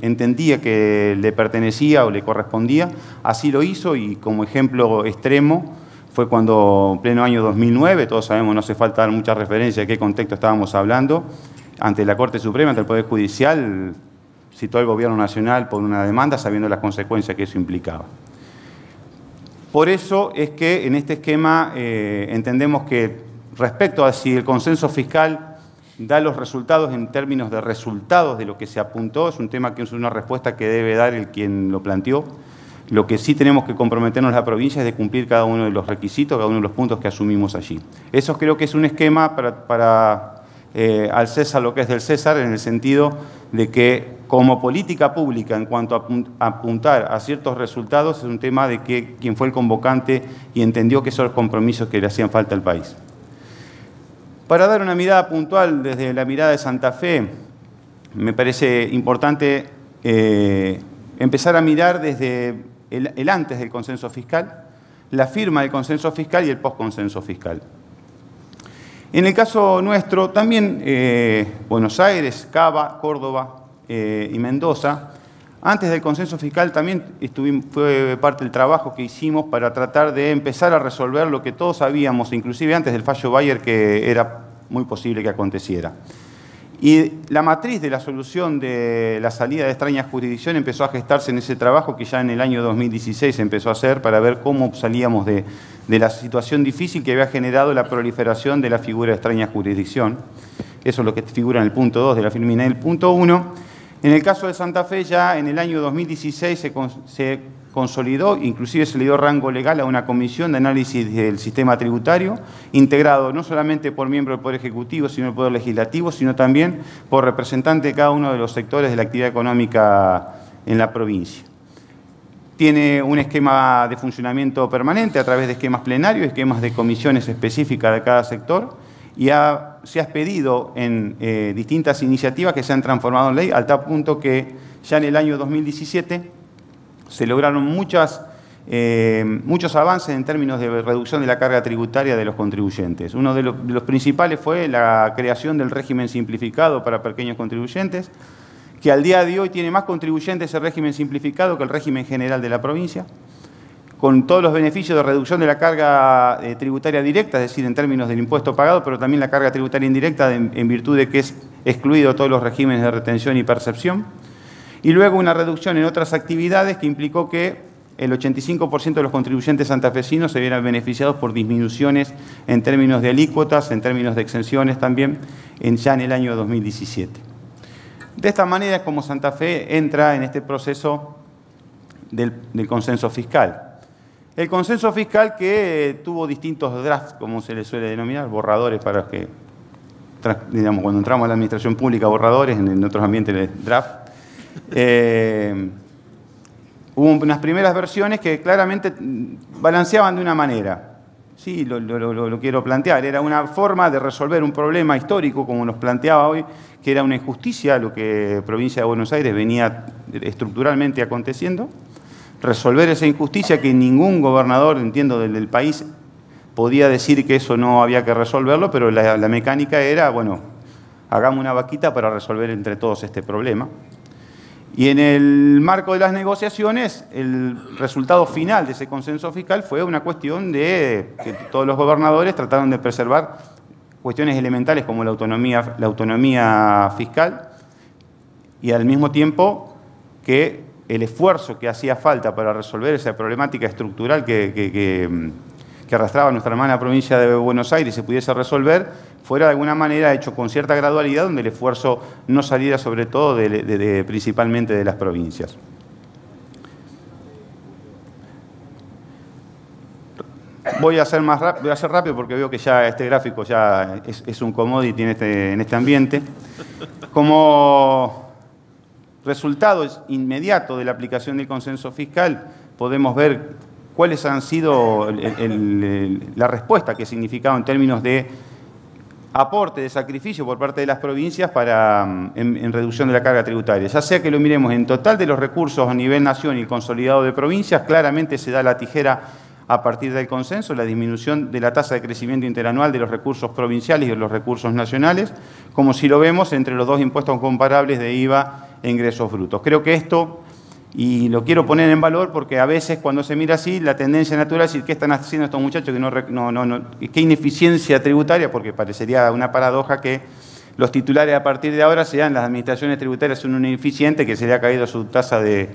entendía que le pertenecía o le correspondía, así lo hizo y como ejemplo extremo fue cuando en pleno año 2009, todos sabemos, no hace falta dar mucha referencia de qué contexto estábamos hablando, ante la Corte Suprema, ante el Poder Judicial, citó al Gobierno Nacional por una demanda sabiendo las consecuencias que eso implicaba. Por eso es que en este esquema entendemos que respecto a si el consenso fiscal da los resultados en términos de resultados de lo que se apuntó. Es un tema que es una respuesta que debe dar el quien lo planteó. Lo que sí tenemos que comprometernos la provincia es de cumplir cada uno de los requisitos, cada uno de los puntos que asumimos allí. Eso creo que es un esquema para al César lo que es del César, en el sentido de que como política pública en cuanto a apuntar a ciertos resultados es un tema de que quien fue el convocante y entendió que esos son los compromisos que le hacían falta al país. Para dar una mirada puntual desde la mirada de Santa Fe, me parece importante empezar a mirar desde el antes del consenso fiscal, la firma del consenso fiscal y el post-consenso fiscal. En el caso nuestro, también Buenos Aires, Cava, Córdoba y Mendoza, antes del consenso fiscal también fue parte del trabajo que hicimos para tratar de empezar a resolver lo que todos sabíamos, inclusive antes del fallo Bayer, que era muy posible que aconteciera. Y la matriz de la solución de la salida de extrañas jurisdicciones empezó a gestarse en ese trabajo que ya en el año 2016 se empezó a hacer para ver cómo salíamos de la situación difícil que había generado la proliferación de la figura de extraña jurisdicción. Eso es lo que figura en el punto 2 de la firma. En el punto 1, en el caso de Santa Fe, ya en el año 2016 se consolidó, inclusive se le dio rango legal a una comisión de análisis del sistema tributario, integrado no solamente por miembros del Poder Ejecutivo, sino del Poder Legislativo, sino también por representantes de cada uno de los sectores de la actividad económica en la provincia. Tiene un esquema de funcionamiento permanente a través de esquemas plenarios, esquemas de comisiones específicas de cada sector, y se ha expedido en distintas iniciativas que se han transformado en ley, al tal punto que ya en el año 2017 se lograron muchos avances en términos de reducción de la carga tributaria de los contribuyentes. Uno de los principales fue la creación del régimen simplificado para pequeños contribuyentes, que al día de hoy tiene más contribuyentes el régimen simplificado que el régimen general de la provincia, con todos los beneficios de reducción de la carga tributaria directa, es decir, en términos del impuesto pagado, pero también la carga tributaria indirecta en virtud de que es excluido todos los regímenes de retención y percepción. Y luego una reducción en otras actividades que implicó que el 85% de los contribuyentes santafesinos se vieran beneficiados por disminuciones en términos de alícuotas, en términos de exenciones también, ya en el año 2017. De esta manera es como Santa Fe entra en este proceso del consenso fiscal. El consenso fiscal que tuvo distintos drafts, como se le suele denominar, borradores para los que, digamos, cuando entramos a la administración pública, borradores, en otros ambientes draft. Hubo unas primeras versiones que claramente balanceaban de una manera. Sí, lo quiero plantear. Era una forma de resolver un problema histórico, como nos planteaba hoy, que era una injusticia, lo que Provincia de Buenos Aires venía estructuralmente aconteciendo. Resolver esa injusticia que ningún gobernador, entiendo, del país podía decir que eso no había que resolverlo, pero la mecánica era, bueno, hagamos una vaquita para resolver entre todos este problema. Y en el marco de las negociaciones, el resultado final de ese consenso fiscal fue una cuestión de que todos los gobernadores trataron de preservar cuestiones elementales como la autonomía fiscal y al mismo tiempo que el esfuerzo que hacía falta para resolver esa problemática estructural que arrastraba nuestra hermana provincia de Buenos Aires se pudiese resolver, fuera de alguna manera hecho con cierta gradualidad, donde el esfuerzo no saliera sobre todo principalmente de las provincias. Voy a ser rápido porque veo que ya este gráfico ya es un commodity en este ambiente. Como resultado inmediato de la aplicación del consenso fiscal, podemos ver cuáles han sido la respuesta que ha significado en términos de aporte, de sacrificio por parte de las provincias en reducción de la carga tributaria. Ya sea que lo miremos en total de los recursos a nivel nación y el consolidado de provincias, claramente se da la tijera a partir del consenso, la disminución de la tasa de crecimiento interanual de los recursos provinciales y de los recursos nacionales, como si lo vemos entre los dos impuestos comparables de IVA e ingresos brutos. Creo que esto, y lo quiero poner en valor porque a veces cuando se mira así, la tendencia natural es decir, ¿qué están haciendo estos muchachos? ¿Qué ineficiencia tributaria? Porque parecería una paradoja que los titulares a partir de ahora sean las administraciones tributarias son un ineficiente que se le ha caído su tasa de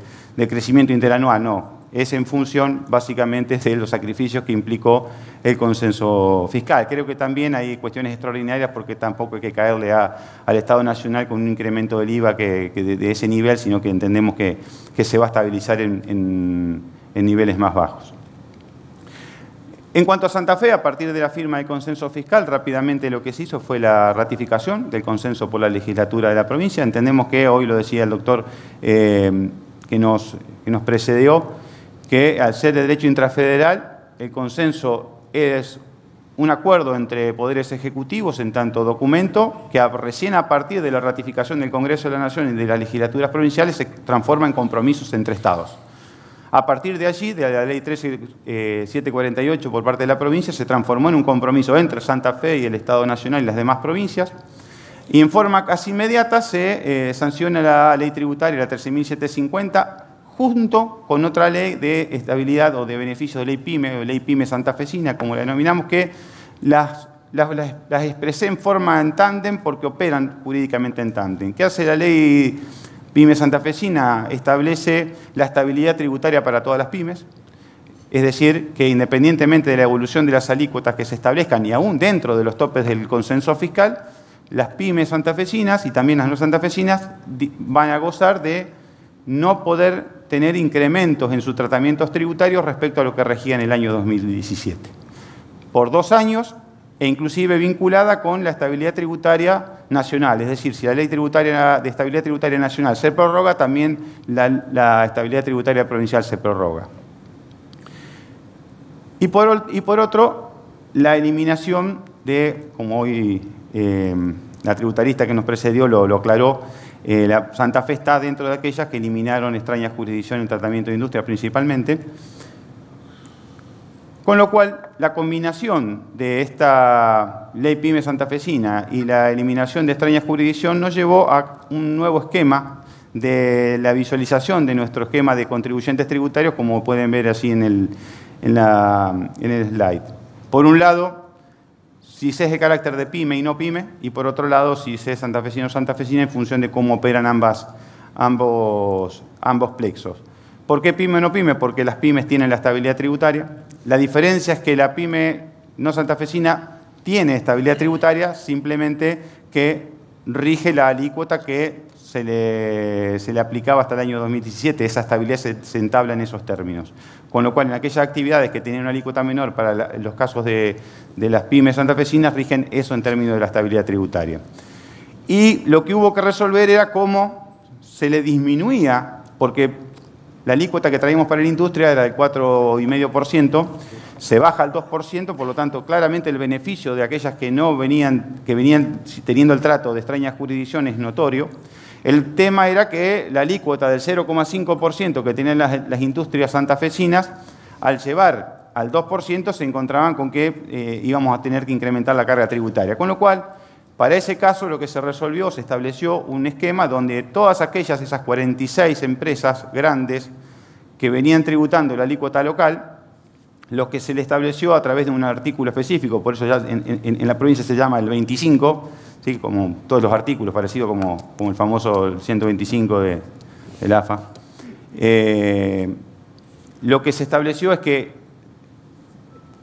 crecimiento interanual. No, es en función básicamente de los sacrificios que implicó el consenso fiscal. Creo que también hay cuestiones extraordinarias porque tampoco hay que caerle al Estado Nacional con un incremento del IVA de ese nivel, sino que entendemos que se va a estabilizar en niveles más bajos. En cuanto a Santa Fe, a partir de la firma del consenso fiscal, rápidamente lo que se hizo fue la ratificación del consenso por la legislatura de la provincia. Entendemos que, hoy lo decía el doctor que nos precedió, que al ser de derecho intrafederal, el consenso es un acuerdo entre poderes ejecutivos en tanto documento que recién a partir de la ratificación del Congreso de la Nación y de las legislaturas provinciales se transforma en compromisos entre estados. A partir de allí, de la ley 13748 por parte de la provincia, se transformó en un compromiso entre Santa Fe y el Estado Nacional y las demás provincias. Y en forma casi inmediata se sanciona la ley tributaria, la 13.750, junto con otra ley de estabilidad o de beneficios de ley PYME, o ley PYME santafesina, como la denominamos, que las expresé en forma en tándem porque operan jurídicamente en tándem. ¿Qué hace la ley PYME santafesina? Establece la estabilidad tributaria para todas las pymes, es decir, que independientemente de la evolución de las alícuotas que se establezcan y aún dentro de los topes del consenso fiscal, las pymes santafesinas y también las no santafesinas van a gozar de no poder tener incrementos en sus tratamientos tributarios respecto a lo que regía en el año 2017. Por 2 años e inclusive vinculada con la estabilidad tributaria nacional. Es decir, si la ley tributaria de estabilidad tributaria nacional se prorroga, también la estabilidad tributaria provincial se prorroga. Y por otro, la eliminación de, como hoy la tributarista que nos precedió lo aclaró, la Santa Fe está dentro de aquellas que eliminaron extraña jurisdicción en tratamiento de industria principalmente. Con lo cual, la combinación de esta ley PYME santafesina y la eliminación de extraña jurisdicción nos llevó a un nuevo esquema de la visualización de nuestro esquema de contribuyentes tributarios, como pueden ver así en el slide. Por un lado, si se es de carácter de PYME y no PYME, y por otro lado, si se es santafesino o santafesina en función de cómo operan ambos plexos. ¿Por qué PYME o no PYME? Porque las pymes tienen la estabilidad tributaria. La diferencia es que la pyme no santafesina tiene estabilidad tributaria, simplemente que rige la alícuota que se le aplicaba hasta el año 2017. Esa estabilidad se entabla en esos términos. Con lo cual, en aquellas actividades que tienen una alícuota menor para los casos de las pymes santafesinas, rigen eso en términos de la estabilidad tributaria. Y lo que hubo que resolver era cómo se le disminuía, porque la alícuota que traíamos para la industria era del 4,5%, se baja al 2%, por lo tanto, claramente el beneficio de aquellas que venían teniendo el trato de extrañas jurisdicciones es notorio. El tema era que la alícuota del 0,5% que tienen las industrias santafesinas, al llevar al 2%, se encontraban con que íbamos a tener que incrementar la carga tributaria. Con lo cual, para ese caso, lo que se resolvió, se estableció un esquema donde todas esas 46 empresas grandes que venían tributando la alícuota local, lo que se le estableció a través de un artículo específico, por eso ya en la provincia se llama el 25, ¿sí? Como todos los artículos, parecido como el famoso 125 del AFA. Lo que se estableció es que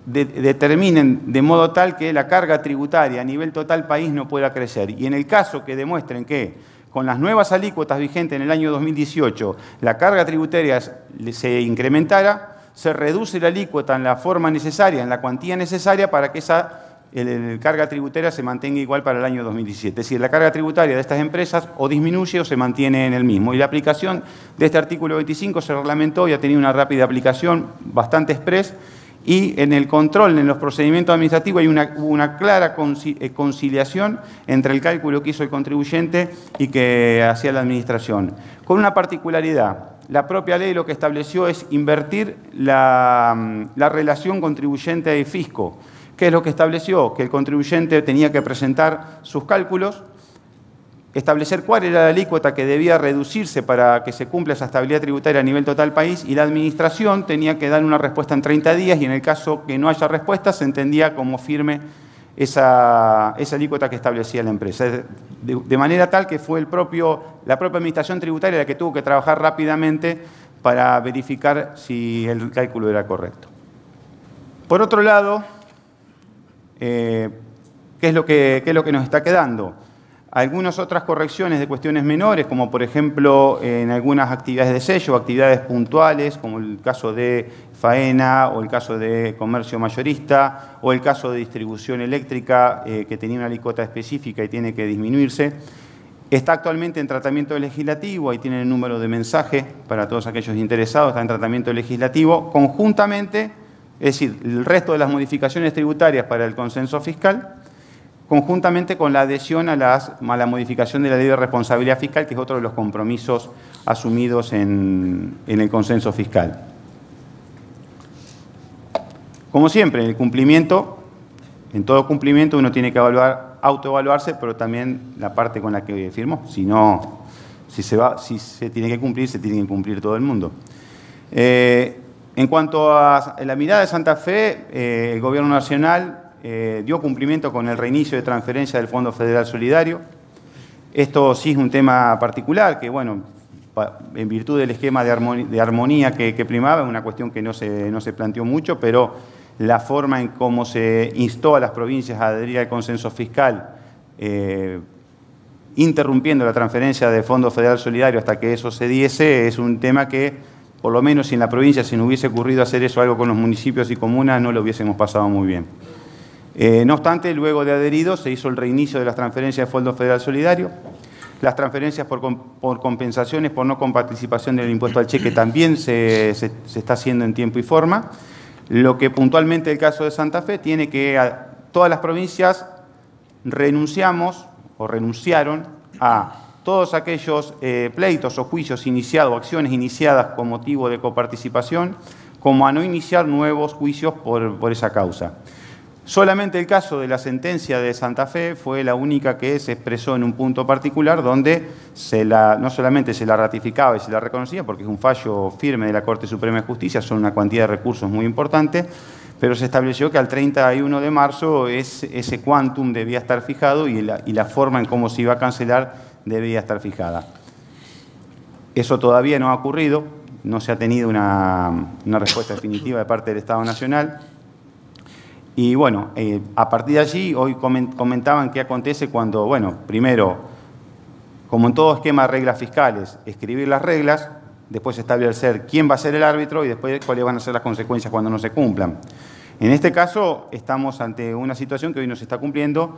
determinen de modo tal que la carga tributaria a nivel total país no pueda crecer. Y en el caso que demuestren que con las nuevas alícuotas vigentes en el año 2018 la carga tributaria se incrementara, se reduce la alícuota en la forma necesaria, en la cuantía necesaria para que esa carga tributaria se mantenga igual para el año 2017. Es decir, la carga tributaria de estas empresas o disminuye o se mantiene en el mismo. Y la aplicación de este artículo 25 se reglamentó y ha tenido una rápida aplicación bastante express. Y en el control, en los procedimientos administrativos, hay una clara conciliación entre el cálculo que hizo el contribuyente y que hacía la administración. Con una particularidad, la propia ley lo que estableció es invertir la relación contribuyente y fisco. ¿Qué es lo que estableció? Que el contribuyente tenía que presentar sus cálculos, establecer cuál era la alícuota que debía reducirse para que se cumpla esa estabilidad tributaria a nivel total país, y la administración tenía que dar una respuesta en 30 días y en el caso que no haya respuesta se entendía como firme esa alícuota que establecía la empresa. De manera tal que fue la propia administración tributaria la que tuvo que trabajar rápidamente para verificar si el cálculo era correcto. Por otro lado, ¿qué es lo que nos está quedando? Algunas otras correcciones de cuestiones menores, como por ejemplo en algunas actividades de sello, actividades puntuales, como el caso de faena o el caso de comercio mayorista o el caso de distribución eléctrica que tenía una alícuota específica y tiene que disminuirse. Está actualmente en tratamiento legislativo, ahí tienen el número de mensaje para todos aquellos interesados, está en tratamiento legislativo, conjuntamente, es decir, el resto de las modificaciones tributarias para el consenso fiscal, conjuntamente con la adhesión a la modificación de la Ley de Responsabilidad Fiscal, que es otro de los compromisos asumidos en el consenso fiscal. Como siempre, en el cumplimiento, en todo cumplimiento uno tiene que autoevaluarse, pero también la parte con la que firmó. Si se tiene que cumplir todo el mundo. En cuanto a la mirada de Santa Fe, el Gobierno Nacional dio cumplimiento con el reinicio de transferencia del Fondo Federal Solidario. Esto sí es un tema particular, que bueno, en virtud del esquema de armonía que primaba, es una cuestión que no se planteó mucho, pero la forma en cómo se instó a las provincias a adherir al consenso fiscal, interrumpiendo la transferencia del Fondo Federal Solidario hasta que eso se diese, es un tema que, por lo menos si en la provincia se nos hubiese ocurrido hacer eso algo con los municipios y comunas, no lo hubiésemos pasado muy bien. No obstante, luego de adherido, se hizo el reinicio de las transferencias del Fondo Federal Solidario. Las transferencias por compensaciones, por no coparticipación del impuesto al cheque, también se está haciendo en tiempo y forma. Lo que puntualmente el caso de Santa Fe tiene que todas las provincias renunciamos o renunciaron a todos aquellos pleitos o juicios iniciados o acciones iniciadas con motivo de coparticipación, como a no iniciar nuevos juicios por esa causa. Solamente el caso de la sentencia de Santa Fe fue la única que se expresó en un punto particular donde no solamente se la ratificaba y se la reconocía, porque es un fallo firme de la Corte Suprema de Justicia, son una cantidad de recursos muy importante, pero se estableció que al 31 de marzo ese quantum debía estar fijado y la forma en cómo se iba a cancelar debía estar fijada. Eso todavía no ha ocurrido, no se ha tenido una respuesta definitiva de parte del Estado Nacional. Y bueno, a partir de allí, hoy comentaban qué acontece cuando, bueno, primero, como en todo esquema de reglas fiscales, escribir las reglas, después establecer quién va a ser el árbitro y después cuáles van a ser las consecuencias cuando no se cumplan. En este caso, estamos ante una situación que hoy no se está cumpliendo,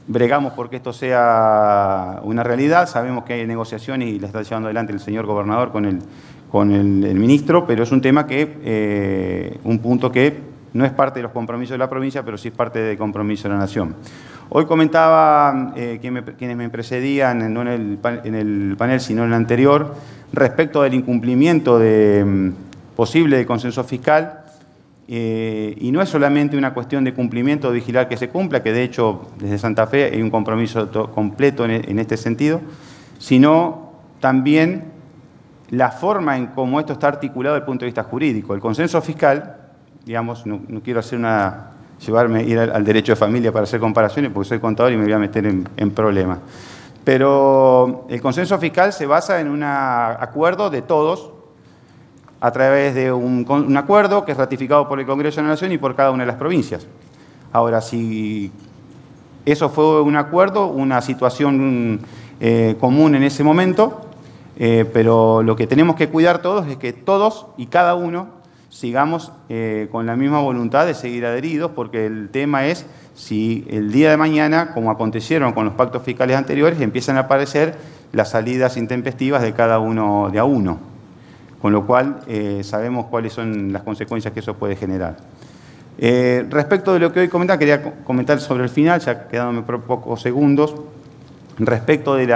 bregamos porque esto sea una realidad, sabemos que hay negociaciones y la está llevando adelante el señor gobernador con el ministro, pero es un tema un punto que no es parte de los compromisos de la provincia, pero sí es parte del compromiso de la Nación. Hoy comentaba quienes me precedían, no en el panel, sino en el anterior, respecto del incumplimiento posible del consenso fiscal, y no es solamente una cuestión de cumplimiento, de vigilar que se cumpla, que de hecho desde Santa Fe hay un compromiso completo en este sentido, sino también la forma en cómo esto está articulado desde el punto de vista jurídico. El consenso fiscal, digamos, no quiero ir al derecho de familia para hacer comparaciones, porque soy contador y me voy a meter en problemas. Pero el consenso fiscal se basa en un acuerdo de todos, a través de un acuerdo que es ratificado por el Congreso de la Nación y por cada una de las provincias. Ahora, si eso fue un acuerdo, una situación común en ese momento, pero lo que tenemos que cuidar todos es que todos y cada uno sigamos con la misma voluntad de seguir adheridos, porque el tema es si el día de mañana, como acontecieron con los pactos fiscales anteriores, empiezan a aparecer las salidas intempestivas de cada uno de a uno, con lo cual sabemos cuáles son las consecuencias que eso puede generar. Respecto de lo que hoy comentaba, quería comentar sobre el final, ya quedándome por pocos segundos, respecto de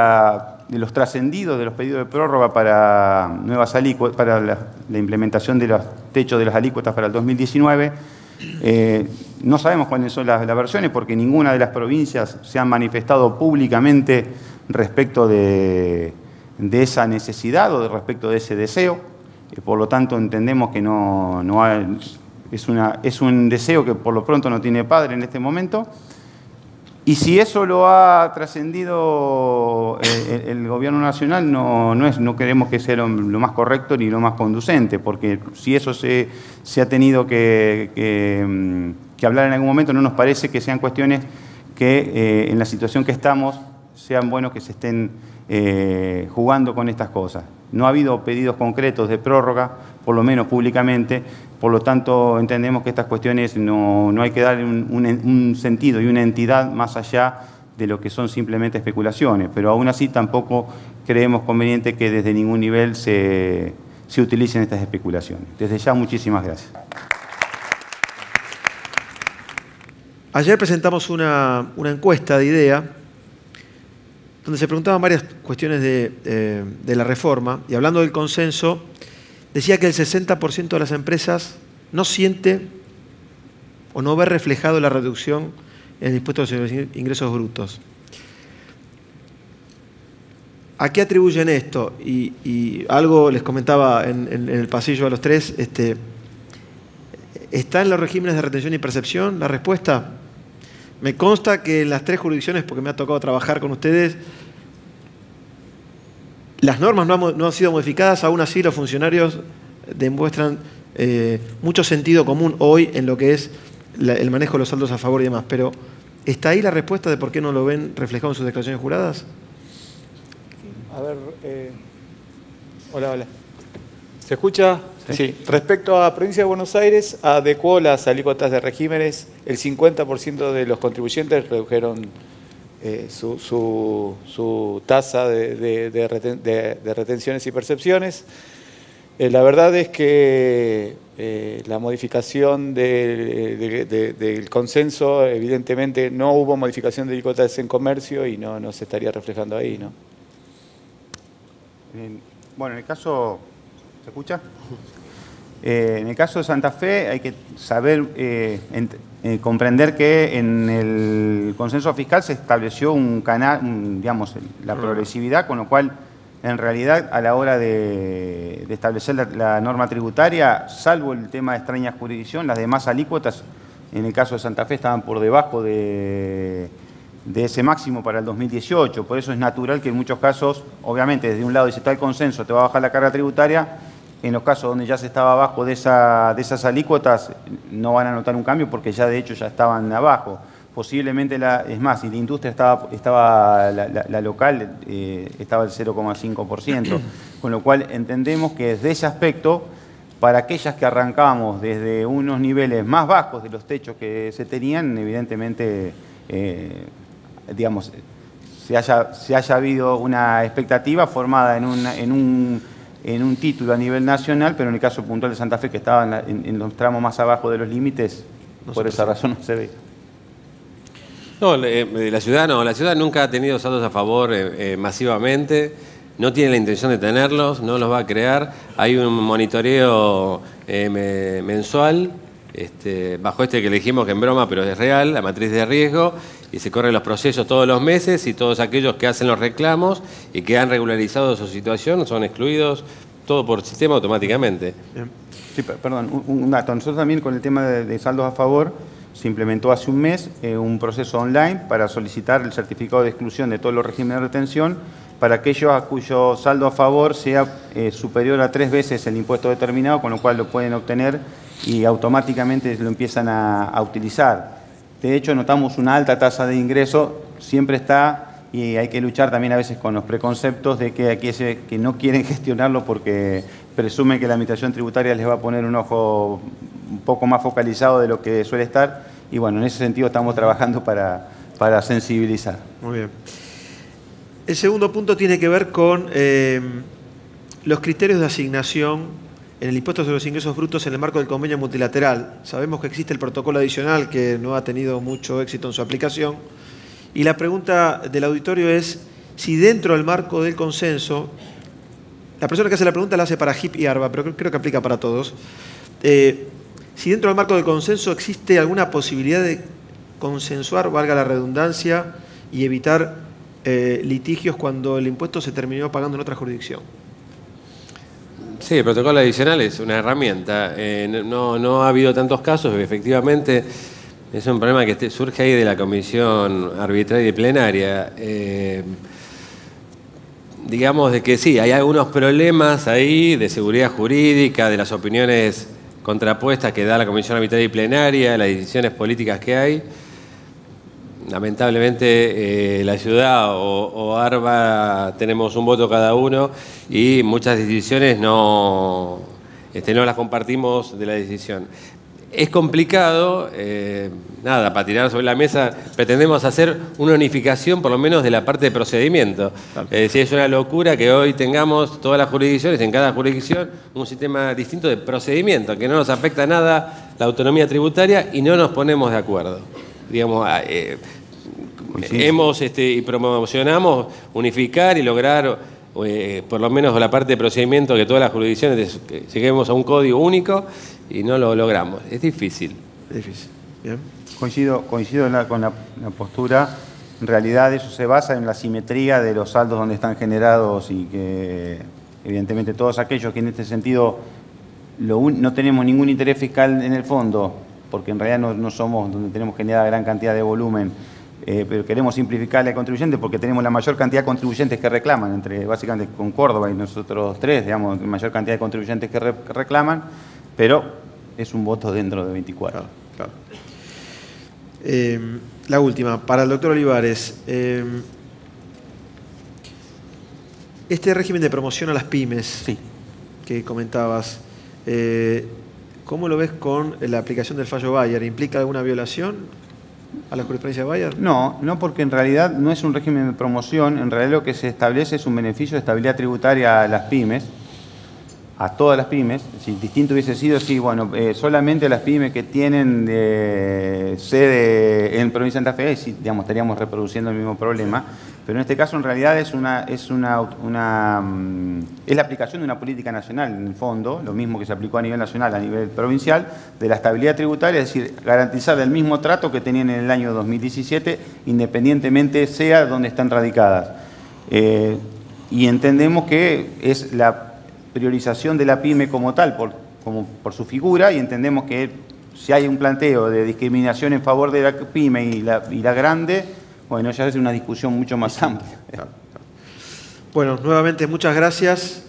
los trascendidos de los pedidos de prórroga para nuevas alícuotas, para la implementación de los techos de las alícuotas para el 2019. No sabemos cuáles son las versiones porque ninguna de las provincias se han manifestado públicamente respecto de esa necesidad o respecto de ese deseo. Por lo tanto, entendemos que es un deseo que por lo pronto no tiene padre en este momento. Y si eso lo ha trascendido el gobierno nacional, no queremos que sea lo más correcto ni lo más conducente, porque si eso se ha tenido que hablar en algún momento, no nos parece que sean cuestiones que en la situación que estamos sean buenos que se estén jugando con estas cosas. No ha habido pedidos concretos de prórroga, por lo menos públicamente, por lo tanto entendemos que estas cuestiones no hay que darle un sentido y una entidad más allá de lo que son simplemente especulaciones, pero aún así tampoco creemos conveniente que desde ningún nivel se utilicen estas especulaciones. Desde ya, muchísimas gracias. Ayer presentamos una encuesta de IDEA donde se preguntaban varias cuestiones de la reforma, y hablando del consenso, decía que el 60% de las empresas no siente o no ve reflejado la reducción en el impuesto sobre los ingresos brutos. ¿A qué atribuyen esto? Y algo les comentaba en el pasillo a los tres. ¿Está en los regímenes de retención y percepción la respuesta? Me consta que en las 3 jurisdicciones, porque me ha tocado trabajar con ustedes, las normas no han sido modificadas, aún así los funcionarios demuestran mucho sentido común hoy en lo que es el manejo de los saldos a favor y demás. Pero, ¿está ahí la respuesta de por qué no lo ven reflejado en sus declaraciones juradas? A ver, hola. ¿Se escucha? Sí. Respecto a Provincia de Buenos Aires, adecuó las alícuotas de regímenes. El 50% de los contribuyentes redujeron su tasa de retenciones y percepciones. La verdad es que la modificación del consenso, evidentemente no hubo modificación de alícuotas en comercio y no se estaría reflejando ahí, ¿no? Bueno, en el caso... ¿Se escucha? En el caso de Santa Fe hay que saber, comprender que en el consenso fiscal se estableció un canal, digamos, la progresividad, con lo cual, en realidad, a la hora de establecer la norma tributaria, salvo el tema de extraña jurisdicción, las demás alícuotas, en el caso de Santa Fe, estaban por debajo de ese máximo para el 2018. Por eso es natural que en muchos casos, obviamente, desde un lado dice está el consenso, te va a bajar la carga tributaria. En los casos donde ya se estaba abajo de esas alícuotas, no van a notar un cambio porque ya de hecho ya estaban abajo. Posiblemente, es más, si la industria estaba la local estaba al 0,5%. Con lo cual entendemos que desde ese aspecto, para aquellas que arrancábamos desde unos niveles más bajos de los techos que se tenían, evidentemente, digamos, se haya habido una expectativa formada en un título a nivel nacional, pero en el caso puntual de Santa Fe, que estaba en los tramos más abajo de los límites, por esa razón no se ve. No, la ciudad nunca ha tenido saldos a favor masivamente, no tiene la intención de tenerlos, no los va a crear. Hay un monitoreo mensual, bajo que le dijimos que en broma, pero es real, la matriz de riesgo, y se corren los procesos todos los meses, y todos aquellos que hacen los reclamos y que han regularizado su situación son excluidos, todo por sistema automáticamente. Sí, perdón, un dato. Nosotros también con el tema de saldos a favor se implementó hace un mes un proceso online para solicitar el certificado de exclusión de todos los regímenes de retención para aquellos a cuyo saldo a favor sea superior a 3 veces el impuesto determinado, con lo cual lo pueden obtener y automáticamente lo empiezan a utilizar. De hecho, notamos una alta tasa de ingreso, siempre está, y hay que luchar también a veces con los preconceptos de que aquellos que no quieren gestionarlo porque presumen que la administración tributaria les va a poner un ojo un poco más focalizado de lo que suele estar, y bueno, en ese sentido estamos trabajando para sensibilizar. Muy bien. El segundo punto tiene que ver con los criterios de asignación en el impuesto sobre los ingresos brutos en el marco del convenio multilateral. Sabemos que existe el protocolo adicional que no ha tenido mucho éxito en su aplicación. Y la pregunta del auditorio es si dentro del marco del consenso, la persona que hace la pregunta la hace para HIP y ARBA, pero creo que aplica para todos, si dentro del marco del consenso existe alguna posibilidad de consensuar, valga la redundancia, y evitar litigios cuando el impuesto se terminó pagando en otra jurisdicción. Sí, el protocolo adicional es una herramienta. No ha habido tantos casos, efectivamente, Es un problema que surge ahí de la comisión arbitraria y plenaria. Digamos de que sí, hay algunos problemas ahí de seguridad jurídica, de las opiniones contrapuestas que da la comisión arbitraria y plenaria, las decisiones políticas que hay. Lamentablemente la ciudad o ARBA tenemos un voto cada uno y muchas decisiones no las compartimos de la decisión. Es complicado, para tirar sobre la mesa, pretendemos hacer una unificación por lo menos de la parte de procedimiento. Claro. Es una locura que hoy tengamos todas las jurisdicciones, en cada jurisdicción, un sistema distinto de procedimiento, que no nos afecta nada la autonomía tributaria y no nos ponemos de acuerdo. Digamos, hemos y promocionamos unificar y lograr por lo menos la parte de procedimiento que todas las jurisdicciones lleguemos a un código único y no lo logramos. Es difícil. Es difícil. Bien. Coincido con la postura. En realidad eso se basa en la simetría de los saldos donde están generados y que evidentemente todos aquellos que en este sentido no tenemos ningún interés fiscal en el fondo, porque en realidad no somos donde tenemos generada gran cantidad de volumen, pero queremos simplificarle al contribuyente porque tenemos la mayor cantidad de contribuyentes que reclaman, entre básicamente con Córdoba y nosotros tres, digamos, la mayor cantidad de contribuyentes que reclaman, pero es un voto dentro de 24. Claro. La última, para el doctor Olivares. Este régimen de promoción a las pymes sí, que comentabas, ¿cómo lo ves con la aplicación del fallo Bayer? ¿Implica alguna violación a la jurisprudencia de Bayer? No, porque en realidad no es un régimen de promoción, en realidad lo que se establece es un beneficio de estabilidad tributaria a las pymes, a todas las pymes. Si distinto hubiese sido, sí, bueno, solamente a las pymes que tienen sede en provincia de Santa Fe, sí, digamos, estaríamos reproduciendo el mismo problema, pero en este caso en realidad es la aplicación de una política nacional, en el fondo, lo mismo que se aplicó a nivel nacional, a nivel provincial, de la estabilidad tributaria, es decir, garantizar el mismo trato que tenían en el año 2017, independientemente sea donde están radicadas. Y entendemos que es la priorización de la pyme como tal, por su figura, y entendemos que si hay un planteo de discriminación en favor de la pyme y la grande, bueno, ya es una discusión mucho más amplia. Bueno, nuevamente muchas gracias.